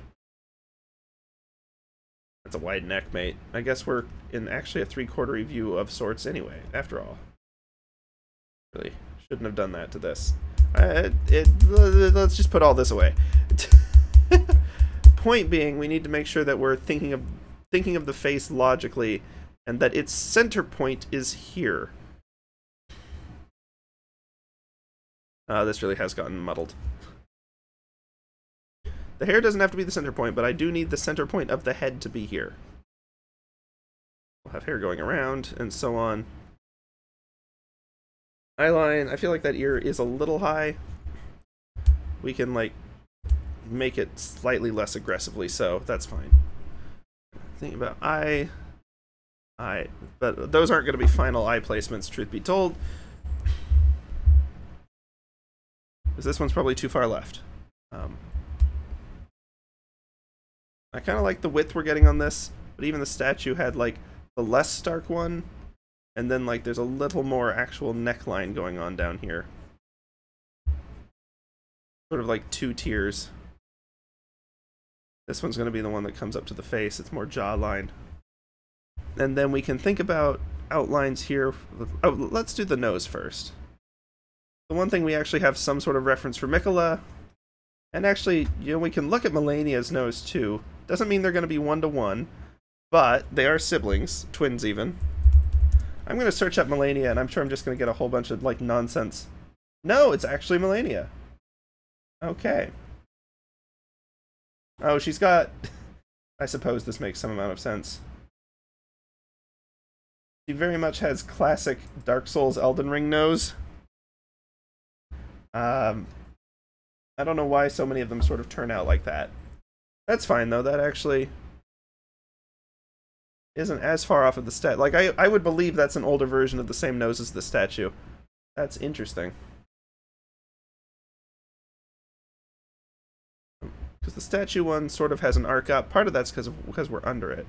That's a wide neck, mate. I guess we're in actually a 3/4 view of sorts anyway, after all. Really, shouldn't have done that to this. Let's just put all this away. Point being, we need to make sure that we're thinking of the face logically, and that its center point is here. This really has gotten muddled. The hair doesn't have to be the center point, but I do need the center point of the head to be here. We'll have hair going around, and so on. Eyeline, I feel like that ear is a little high. We can, like, make it slightly less aggressively, so that's fine. Thinking about eye, but those aren't going to be final eye placements, truth be told. Because this one's probably too far left. I kind of like the width we're getting on this, but even the statue had, like, the less stark one, and then, like, there's a little more actual neckline going on down here. Sort of like 2 tiers. This one's going to be the one that comes up to the face. It's more jawline. And then we can think about outlines here. Oh, let's do the nose first. The one thing we actually have some sort of reference for Miquella. And actually, you know, we can look at Melania's nose too. Doesn't mean they're going to be 1-to-1, but they are siblings, twins even. I'm going to search up Melania, and I'm sure I'm just going to get a whole bunch of, like, nonsense. No, it's actually Melania. Okay. Oh, she's got... I suppose this makes some amount of sense. He very much has classic Dark Souls Elden Ring nose. I don't know why so many of them sort of turn out like that. That's fine, though. That actually isn't as far off of the stat. Like, I would believe that's an older version of the same nose as the statue. That's interesting. Because the statue one sort of has an arc up. Part of that's because we're under it.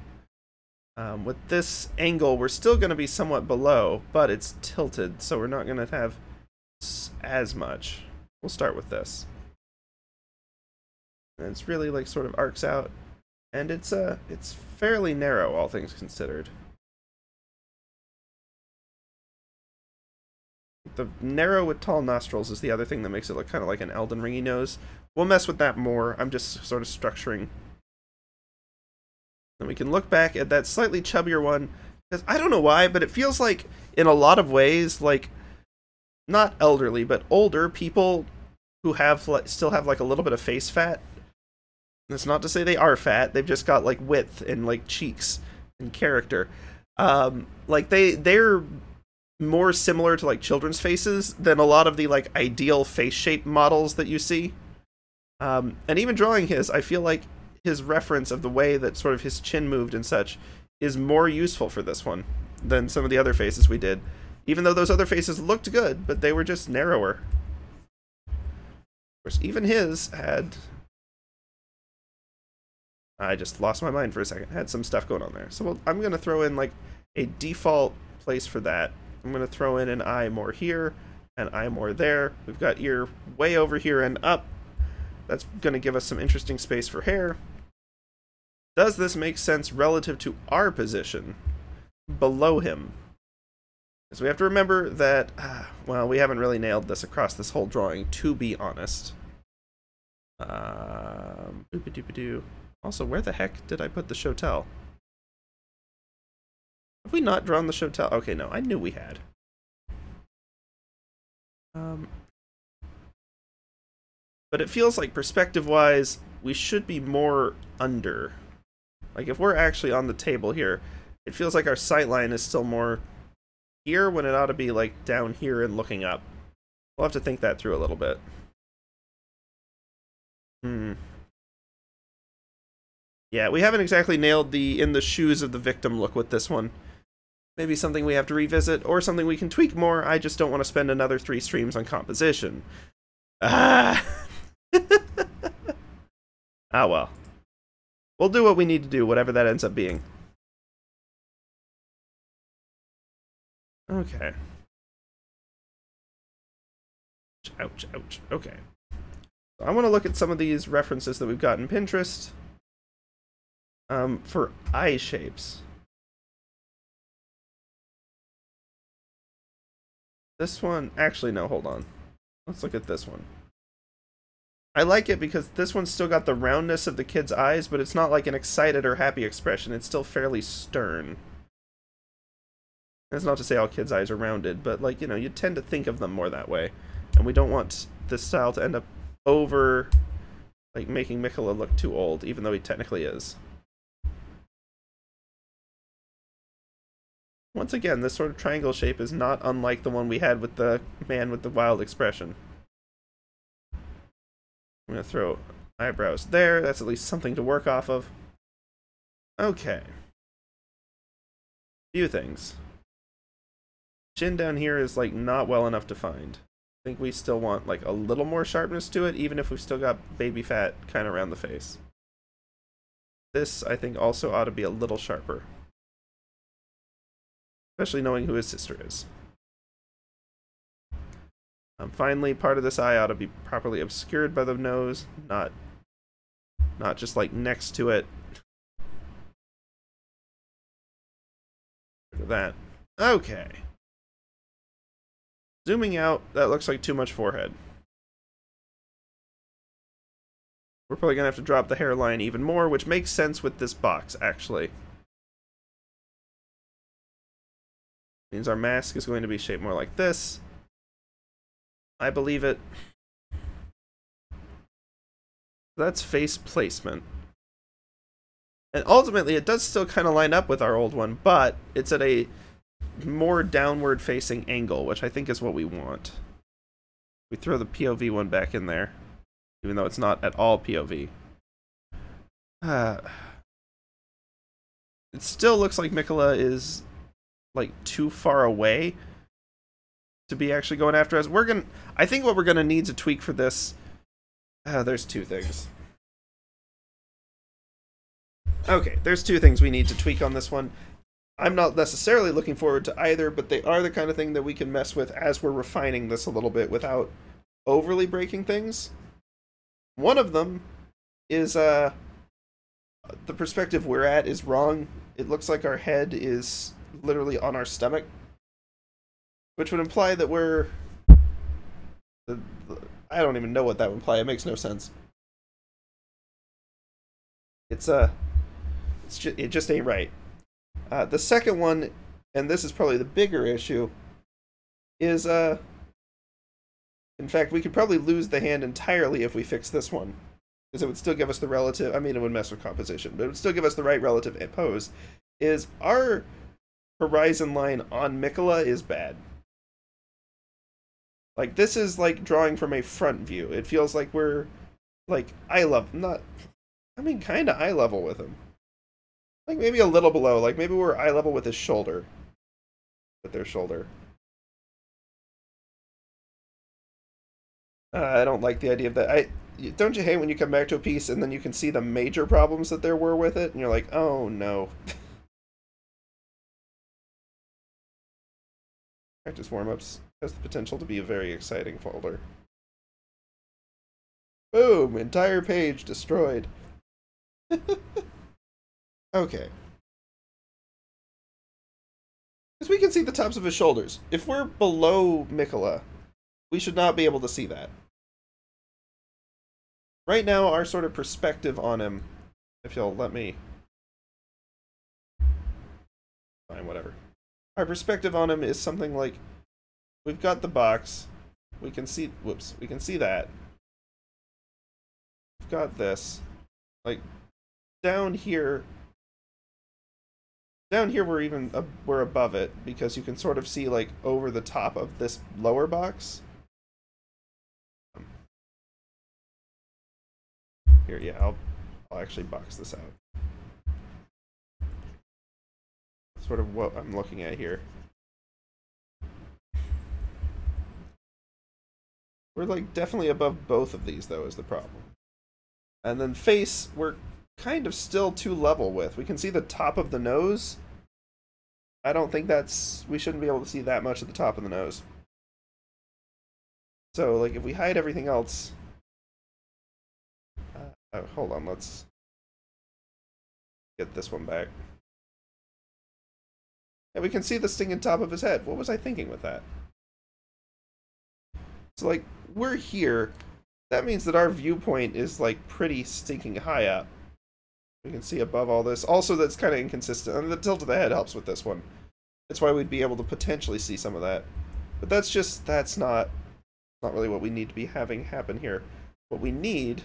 With this angle, we're still going to be somewhat below, but it's tilted, so we're not going to have as much. We'll start with this. And it's really like sort of arcs out, and it's fairly narrow, all things considered. The narrow with tall nostrils is the other thing that makes it look kind of like an Elden Ringy nose. We'll mess with that more. I'm just sort of structuring. And we can look back at that slightly chubbier one, because I don't know why, but it feels like, in a lot of ways, like, not elderly, but older people who have still have like a little bit of face fat. That's not to say they are fat, they've just got like width and like cheeks and character. Like they're more similar to like children's faces than a lot of the like ideal face shape models that you see. And even drawing his, I feel like his reference of the way that sort of his chin moved and such is more useful for this one than some of the other faces we did. Even though those other faces looked good, but they were just narrower. Of course, even his had... I just lost my mind for a second. Had some stuff going on there. So I'm going to throw in like a default place for that. I'm going to throw in an eye more here, an eye more there. We've got ear way over here and up. That's going to give us some interesting space for hair. Does this make sense relative to our position below him? So we have to remember that, well, we haven't really nailed this across this whole drawing, to be honest. Also, where the heck did I put the shotel? Have we not drawn the shotel? Okay, no, I knew we had. But it feels like perspective-wise, we should be more under. Like, if we're actually on the table here, it feels like our sight line is still more here when it ought to be, like, down here and looking up. We'll have to think that through a little bit. Yeah, we haven't exactly nailed the in the shoes of the victim look with this one. Maybe something we have to revisit, or something we can tweak more. I just don't want to spend another 3 streams on composition. Ah! Ah, well. We'll do what we need to do, whatever that ends up being. Okay. Ouch, ouch. Okay. So I want to look at some of these references that we've got in Pinterest. For eye shapes. This one, actually no, hold on. Let's look at this one. I like it because this one's still got the roundness of the kid's eyes, but it's not like an excited or happy expression. It's still fairly stern. That's not to say all kids' eyes are rounded, but like, you know, you tend to think of them more that way. And we don't want this style to end up over, like, making Miquella look too old, even though he technically is. Once again, this sort of triangle shape is not unlike the one we had with the man with the wild expression. I'm going to throw eyebrows there. That's at least something to work off of. Okay. Few things. Chin down here is, like, not well enough defined. I think we still want, like, a little more sharpness to it, even if we've still got baby fat kind of around the face. This, I think, also ought to be a little sharper. Especially knowing who his sister is. Finally, part of this eye ought to be properly obscured by the nose, not just like next to it. Look at that. Okay. Zooming out, that looks like too much forehead. We're probably gonna have to drop the hairline even more, which makes sense with this box, actually. Means our mask is going to be shaped more like this. I believe it. That's face placement. And ultimately, it does still kind of line up with our old one, but it's at a more downward facing angle, which I think is what we want. We throw the POV one back in there, even though it's not at all POV. It still looks like Miquella is like too far away to be actually going after us. I think what we're gonna need to tweak for this, there's two things. Okay, there's two things we need to tweak on this one. I'm not necessarily looking forward to either, but they are the kind of thing that we can mess with as we're refining this a little bit without overly breaking things. One of them is the perspective we're at is wrong. It looks like our head is literally on our stomach, which would imply that we're... I don't even know what that would imply. It makes no sense. It just ain't right. The second one, and this is probably the bigger issue, is in fact, we could probably lose the hand entirely if we fix this one, because it would still give us the relative. I mean, it would mess with composition, but it would still give us the right relative pose. Is our horizon line on Miquella is bad. Like, this is like drawing from a front view. It feels like we're like eye level, kind of eye level with him. Like maybe a little below, like maybe we're eye level with his shoulder. With their shoulder. I don't like the idea of that. Don't you hate when you come back to a piece and then you can see the major problems that there were with it, and you're like, oh no. Practice warm-ups has the potential to be a very exciting folder. Boom! Entire page destroyed. Okay. Because we can see the tops of his shoulders. If we're below Miquella, we should not be able to see that. Right now, our sort of perspective on him, if you'll let me... Fine, whatever. Our perspective on him is something like, we've got the box, we can see, whoops, we can see that. We've got this. Like, down here we're above it, because you can sort of see, like, over the top of this lower box. Here, yeah, I'll actually box this out. Sort of what I'm looking at here. We're, like, definitely above both of these, though, is the problem. And then face, we're kind of still too level with. We can see the top of the nose. I don't think we shouldn't be able to see that much at the top of the nose. So, like, if we hide everything else... hold on, let's get this one back. Yeah, we can see the stinging top of his head. What was I thinking with that? So, like, we're here. That means that our viewpoint is, like, pretty stinking high up. We can see above all this. Also, that's kind of inconsistent. I mean, the tilt of the head helps with this one. That's why we'd be able to potentially see some of that. But that's not really what we need to be having happen here. What we need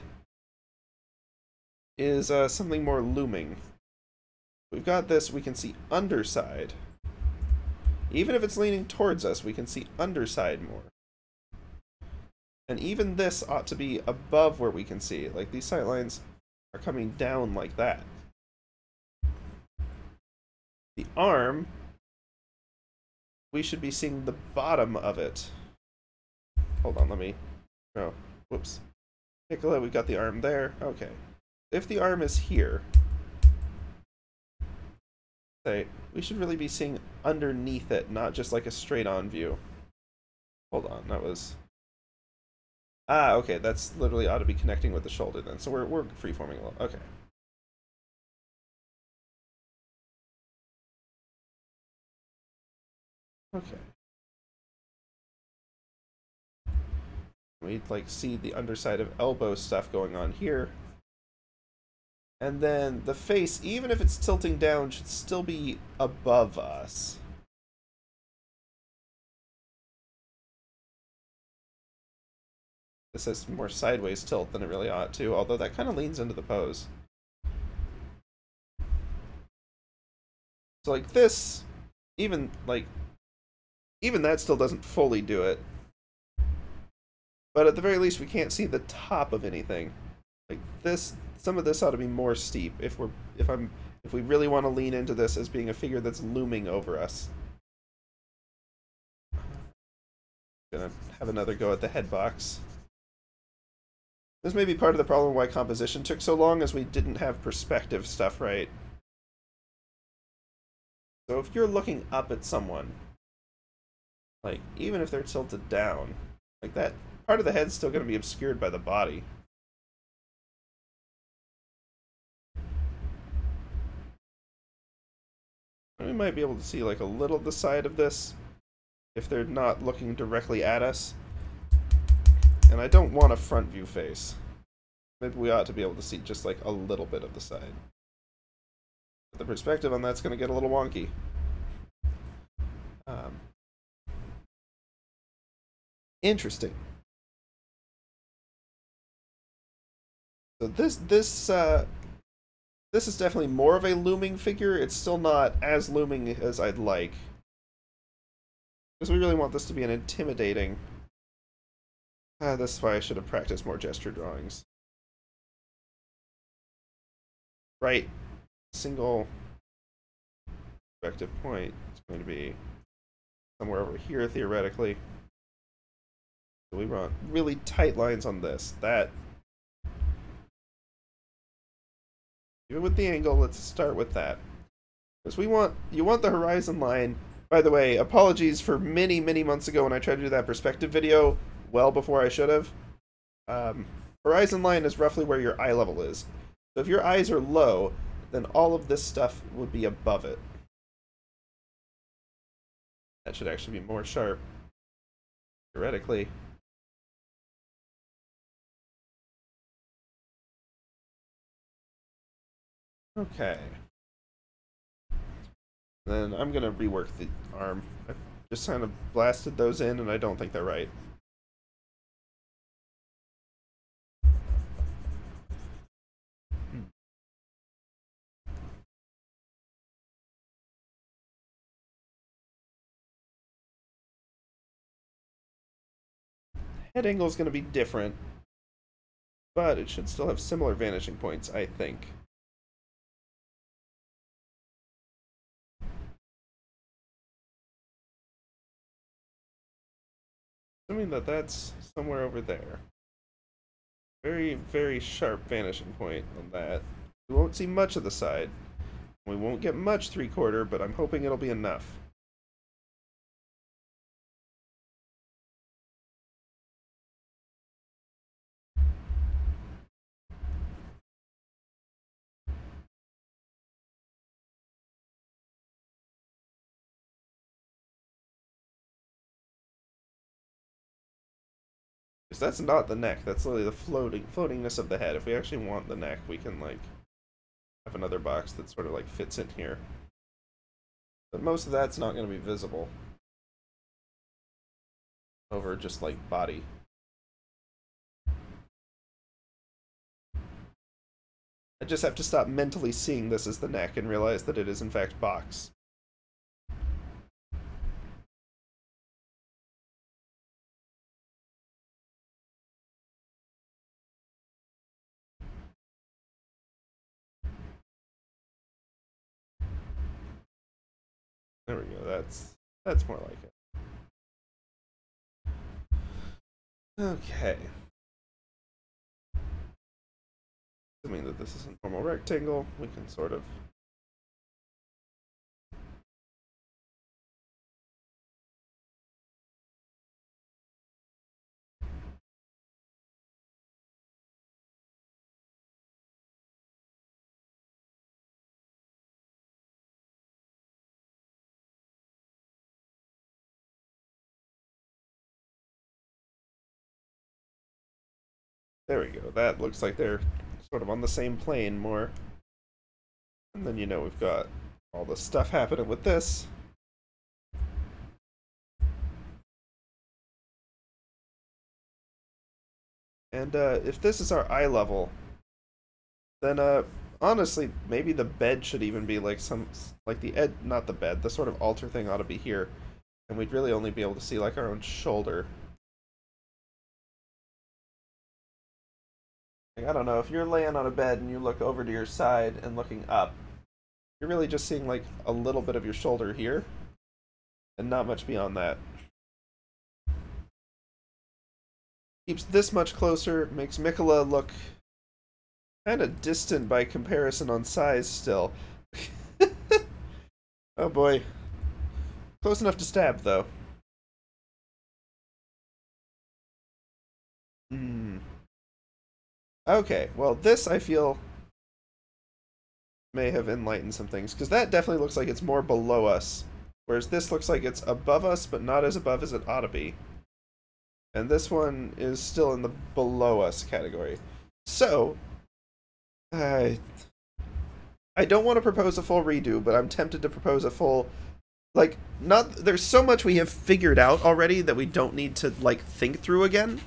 is something more looming. We've got this, we can see underside. Even if it's leaning towards us, we can see underside more. And even this ought to be above where we can see. Like, these sight lines are coming down like that. The arm, we should be seeing the bottom of it. Hold on, oh, whoops. Miquella, we've got the arm there. Okay. If the arm is here, say, we should really be seeing underneath it, not just like a straight-on view. Hold on, that was... Ah, okay, that's literally ought to be connecting with the shoulder then. So we're freeforming a little. Okay. Okay. We'd like see the underside of elbow stuff going on here. And then the face, even if it's tilting down, should still be above us. This has more sideways tilt than it really ought to, although that kind of leans into the pose. So like this even, like, even that still doesn't fully do it. But at the very least, we can't see the top of anything. Like this, some of this ought to be more steep if we really want to lean into this as being a figure that's looming over us. Gonna have another go at the head box. This may be part of the problem why composition took so long, as we didn't have perspective stuff right. So if you're looking up at someone, like, even if they're tilted down, like that part of the head's still going to be obscured by the body. We might be able to see like a little of the side of this if they're not looking directly at us. And I don't want a front view face. Maybe we ought to be able to see just like a little bit of the side. But the perspective on that's going to get a little wonky. Interesting. So this is definitely more of a looming figure. It's still not as looming as I'd like, because we really want this to be an intimidating. That's why I should have practiced more gesture drawings. Right, single perspective point is going to be somewhere over here theoretically. So we want really tight lines on this. That, even with the angle, let's start with that. Because you want the horizon line. By the way, apologies for many months ago when I tried to do that perspective video, well before I should have. Horizon line is roughly where your eye level is. So if your eyes are low, then all of this stuff would be above it. That should actually be more sharp, theoretically. Okay. Then I'm going to rework the arm. I've just kind of blasted those in, and I don't think they're right. Head angle is going to be different, but it should still have similar vanishing points, I think. Assuming that that's somewhere over there. Very sharp vanishing point on that. We won't see much of the side. We won't get much 3/4, but I'm hoping it'll be enough. Because that's not the neck, that's literally the floatingness of the head. If we actually want the neck, we can like have another box that sort of like fits in here. But most of that's not going to be visible over just like body. I just have to stop mentally seeing this as the neck and realize that it is in fact box. There we go, that's more like it. Okay. Assuming that this is a normal rectangle, we can sort of there we go. That looks like they're sort of on the same plane more. And then, you know, we've got all the stuff happening with this. And if this is our eye level, then honestly, maybe the bed should even be like some, like the not the bed, the sort of altar thing ought to be here. And we'd really only be able to see like our own shoulder. Like, I don't know, if you're laying on a bed and you look over to your side and looking up, you're really just seeing like a little bit of your shoulder here, and not much beyond that. Keeps this much closer, makes Miquella look kind of distant by comparison on size still. Oh boy. Close enough to stab, though. Okay, well, this, I feel, may have enlightened some things, because that definitely looks like it's more below us, whereas this looks like it's above us, but not as above as it ought to be. And this one is still in the below us category. So, I don't want to propose a full redo, but I'm tempted to propose a full, like, not, there's so much we have figured out already that we don't need to, like, think through again.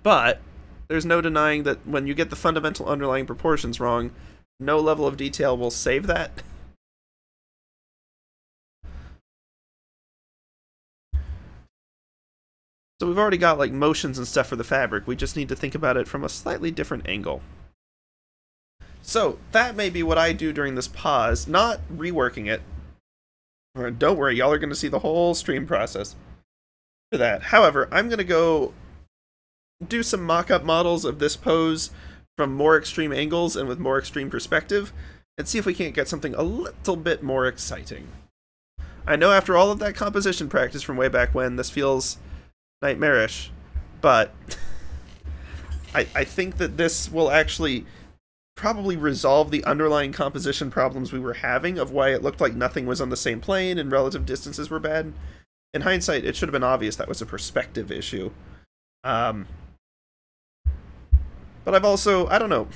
But there's no denying that when you get the fundamental underlying proportions wrong, no level of detail will save that. So we've already got like motions and stuff for the fabric, we just need to think about it from a slightly different angle. So that may be what I do during this pause, not reworking it. Don't worry, y'all are going to see the whole stream process for that. However, I'm going to go do some mock-up models of this pose from more extreme angles and with more extreme perspective, and see if we can't get something a little bit more exciting. I know after all of that composition practice from way back when, this feels nightmarish, but I think that this will actually probably resolve the underlying composition problems we were having of why it looked like nothing was on the same plane and relative distances were bad. In hindsight, it should have been obvious that was a perspective issue. But I've also, I don't know,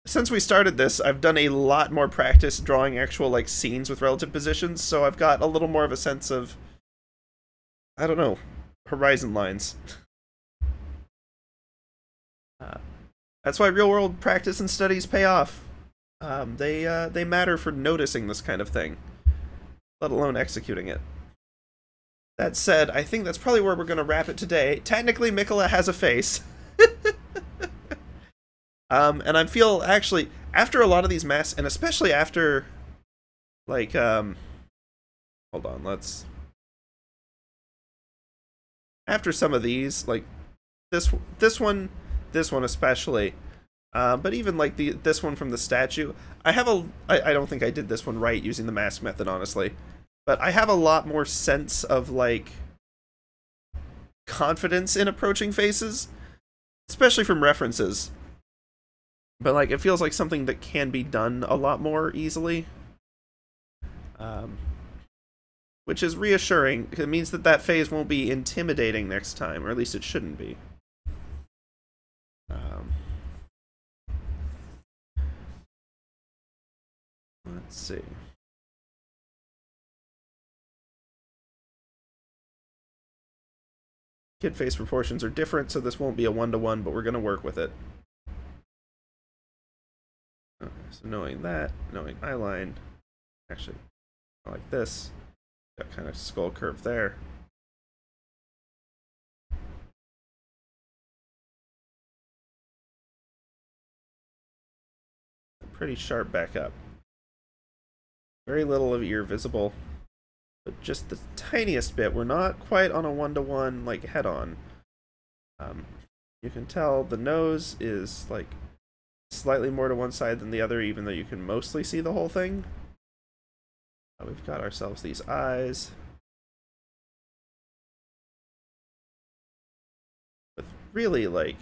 since we started this, I've done a lot more practice drawing actual, like, scenes with relative positions, so I've got a little more of a sense of, I don't know, horizon lines. That's why real-world practice and studies pay off. They matter for noticing this kind of thing, let alone executing it. That said, I think that's probably where we're going to wrap it today. Technically, Miquella has a face. And I feel, actually, after a lot of these masks, and especially after, like, hold on, let's... After some of these, like, this one especially, but even, like, this one from the statue, I don't think I did this one right using the mask method, honestly, but I have a lot more sense of, like, confidence in approaching faces, especially from references. But, like, it feels like something that can be done a lot more easily. Which is reassuring. It means that that phase won't be intimidating next time, or at least it shouldn't be. Let's see. Kid face proportions are different, so this won't be a one-to-one, but we're going to work with it. Okay, so knowing that, knowing eyeline, actually, I like this, got kind of skull curve there. Pretty sharp back up. Very little of ear visible, but just the tiniest bit. We're not quite on a one-to-one, like, head-on. You can tell the nose is, like, slightly more to one side than the other, even though you can mostly see the whole thing. We've got ourselves these eyes with really, like,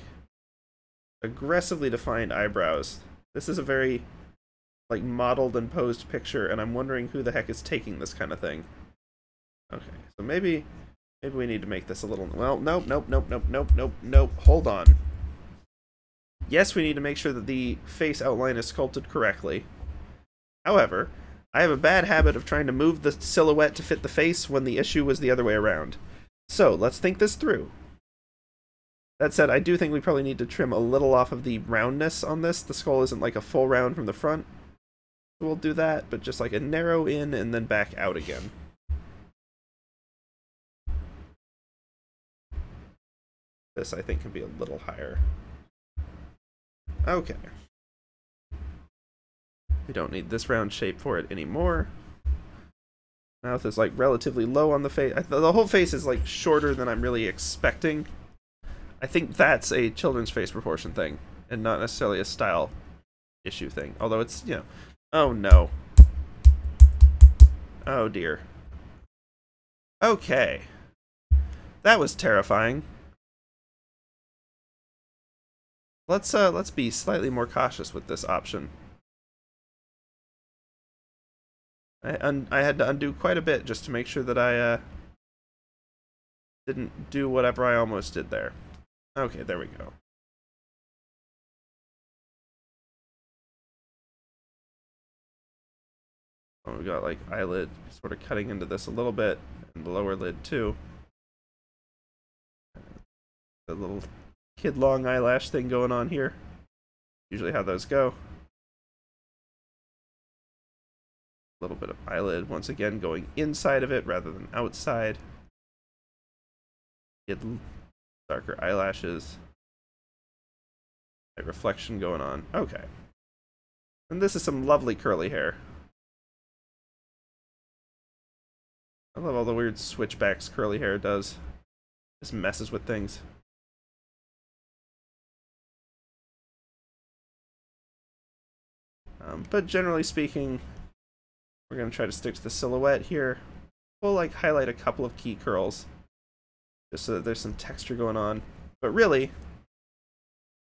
aggressively defined eyebrows. This is a very, like, modeled and posed picture, and I'm wondering who the heck is taking this kind of thing. Okay, so maybe we need to make this a little... Well, nope, hold on. Yes, we need to make sure that the face outline is sculpted correctly. However, I have a bad habit of trying to move the silhouette to fit the face when the issue was the other way around. So, let's think this through. That said, I do think we probably need to trim a little off of the roundness on this. The skull isn't like a full round from the front. So we'll do that, but just like a narrow in and then back out again. This, I think, can be a little higher. Okay. We don't need this round shape for it anymore. Mouth is like relatively low on the face. The whole face is like shorter than I'm really expecting. I think that's a children's face proportion thing and not necessarily a style issue thing. Although it's, you know, oh no. Oh dear. Okay. That was terrifying. Let's be slightly more cautious with this option. I had to undo quite a bit just to make sure that I didn't do whatever I almost did there. Okay, there we go. Oh, we got like eyelid sort of cutting into this a little bit, and the lower lid too. The little kid long eyelash thing going on here. Usually how those go. A little bit of eyelid once again going inside of it rather than outside. Get darker eyelashes. That reflection going on. Okay. And this is some lovely curly hair. I love all the weird switchbacks curly hair does. Just messes with things. But generally speaking, we're going to try to stick to the silhouette here. We'll like highlight a couple of key curls, just so that there's some texture going on. But really,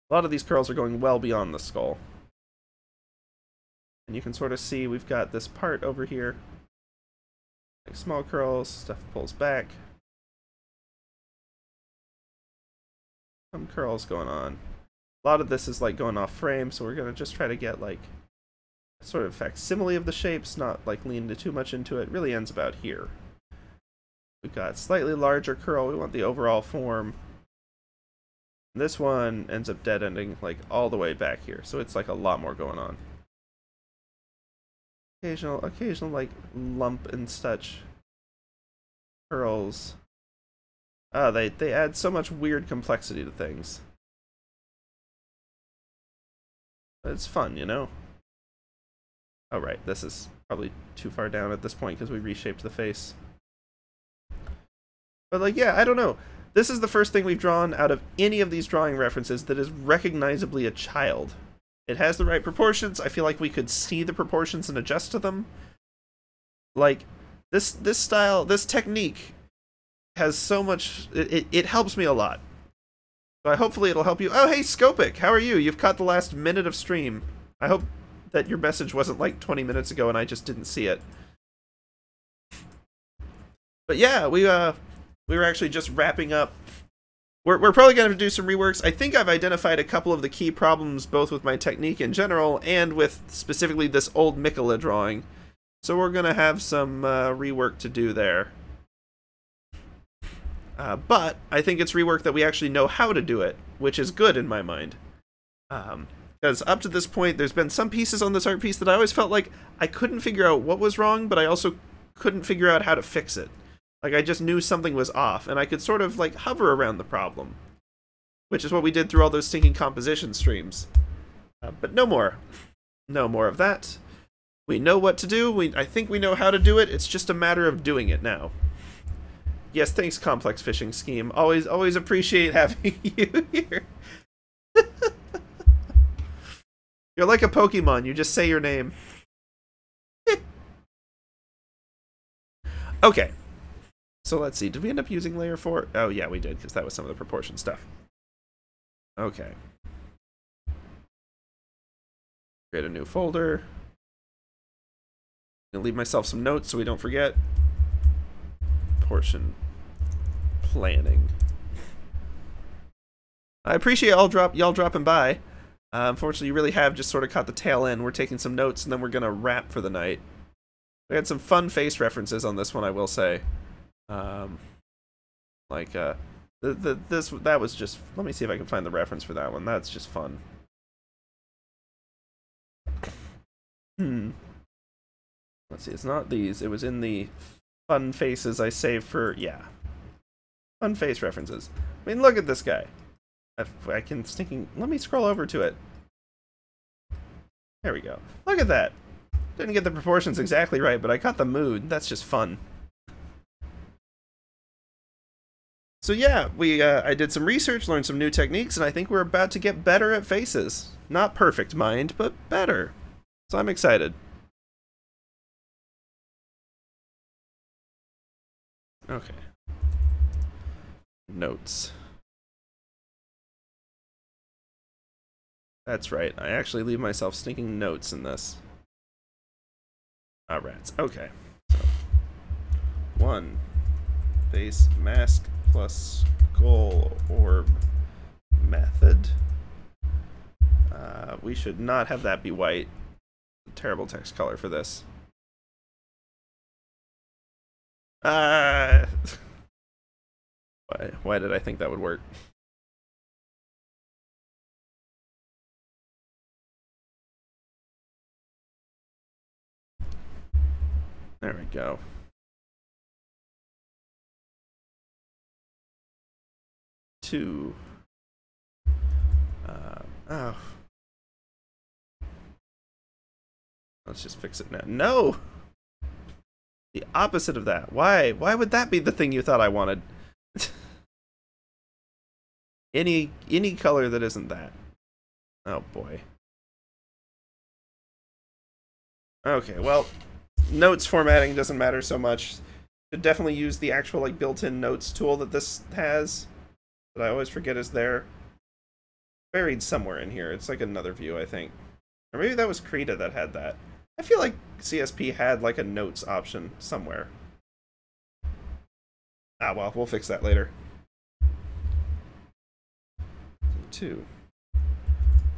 a lot of these curls are going well beyond the skull. And you can sort of see we've got this part over here. Like small curls, stuff pulls back. Some curls going on. A lot of this is like going off frame, so we're going to just try to get like sort of facsimile of the shapes, not like lean too much into it. Really ends about here. We've got slightly larger curl. We want the overall form. This one ends up dead ending like all the way back here, so it's like a lot more going on. Occasional like lump and such curls. They add so much weird complexity to things. But it's fun, you know? Oh right, this is probably too far down at this point because we reshaped the face. But like, yeah, I don't know. This is the first thing we've drawn out of any of these drawing references that is recognizably a child. It has the right proportions. I feel like we could see the proportions and adjust to them. Like, this style, this technique has so much... It helps me a lot. So hopefully it'll help you. Oh, hey, Scopic! How are you? You've caught the last minute of stream. I hope that your message wasn't like 20 minutes ago and I just didn't see it. But yeah, we were actually just wrapping up. We're probably going to do some reworks. I think I've identified a couple of the key problems both with my technique in general and with specifically this old Miquella drawing. So we're going to have some rework to do there. But I think it's rework that we actually know how to do it, which is good in my mind. Because up to this point, there's been some pieces on this art piece that I always felt like I couldn't figure out what was wrong, but I also couldn't figure out how to fix it. Like, I just knew something was off, and I could sort of, like, hover around the problem. Which is what we did through all those stinking composition streams. But no more. No more of that. We know what to do. I think we know how to do it. It's just a matter of doing it now. Yes, thanks, Complex Fishing Scheme. Always appreciate having you here. You're like a Pokemon. You just say your name. Okay. So let's see, did we end up using layer 4? Oh yeah, we did, because that was some of the proportion stuff. Okay. Create a new folder. I'm gonna leave myself some notes so we don't forget. Portion planning. I appreciate y'all dropping by. Unfortunately, you really have just sort of caught the tail end. We're taking some notes, and then we're gonna wrap for the night. We had some fun face references on this one, I will say. Like That was just... Let me see if I can find the reference for that one. That's just fun. Let's see, it's not these. It was in the fun faces I saved for... Yeah. Fun face references. I mean, look at this guy. I can stinking... Let me scroll over to it. There we go. Look at that. Didn't get the proportions exactly right, but I got the mood. That's just fun. So yeah, I did some research, learned some new techniques, and I think we're about to get better at faces. Not perfect, mind, but better. So I'm excited. Okay. Notes. That's right. I actually leave myself stinking notes in this. Ah, rats. Okay. So, 1. Face mask plus goal orb method. We should not have that be white. Terrible text color for this. Why did I think that would work? There we go. Two. Oh. Let's just fix it now. No! The opposite of that. Why? Why would that be the thing you thought I wanted? Any color that isn't that. Oh boy. Okay, well, notes formatting doesn't matter so much. Should definitely use the actual like built-in notes tool that this has, that I always forget is there. Buried somewhere in here. It's like another view, I think. Or maybe that was Krita that had that. I feel like CSP had like a notes option somewhere. Ah, well, we'll fix that later. 2.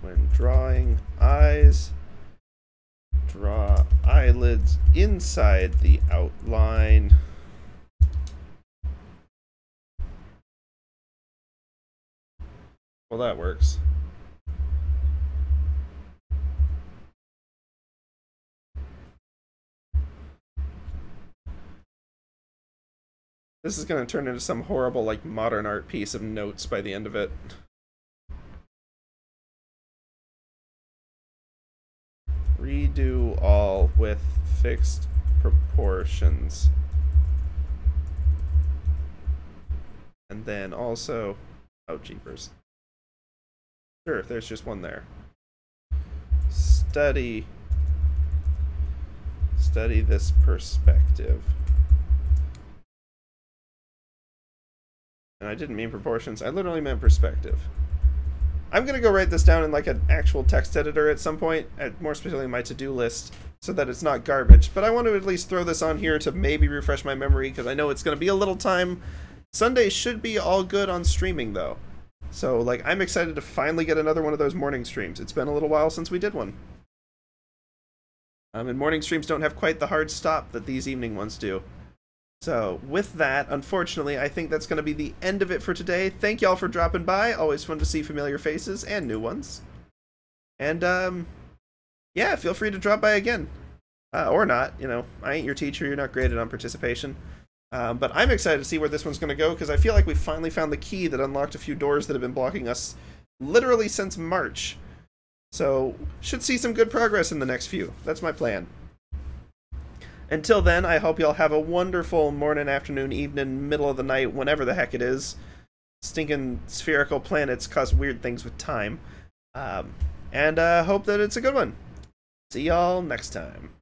When drawing eyes, draw eyelids inside the outline. Well, that works. This is going to turn into some horrible, like, modern art piece of notes by the end of it. Redo all with fixed proportions. And then also... Oh, jeepers. Sure, there's just one there. Study this perspective. And I didn't mean proportions, I literally meant perspective. I'm gonna go write this down in like an actual text editor at some point, more specifically my to-do list, so that it's not garbage. But I want to at least throw this on here to maybe refresh my memory, because I know it's gonna be a little time. Sunday should be all good on streaming though. So like, I'm excited to finally get another one of those morning streams. It's been a little while since we did one. And morning streams don't have quite the hard stop that these evening ones do. So, with that, unfortunately, I think that's going to be the end of it for today. Thank y'all for dropping by. Always fun to see familiar faces and new ones. And, yeah, feel free to drop by again. Or not, you know. I ain't your teacher. You're not graded on participation. But I'm excited to see where this one's going to go, because I feel like we finally found the key that unlocked a few doors that have been blocking us literally since March. So, should see some good progress in the next few. That's my plan. Until then, I hope y'all have a wonderful morning, afternoon, evening, middle of the night, whenever the heck it is. Stinking spherical planets cause weird things with time. And hope that it's a good one. See y'all next time.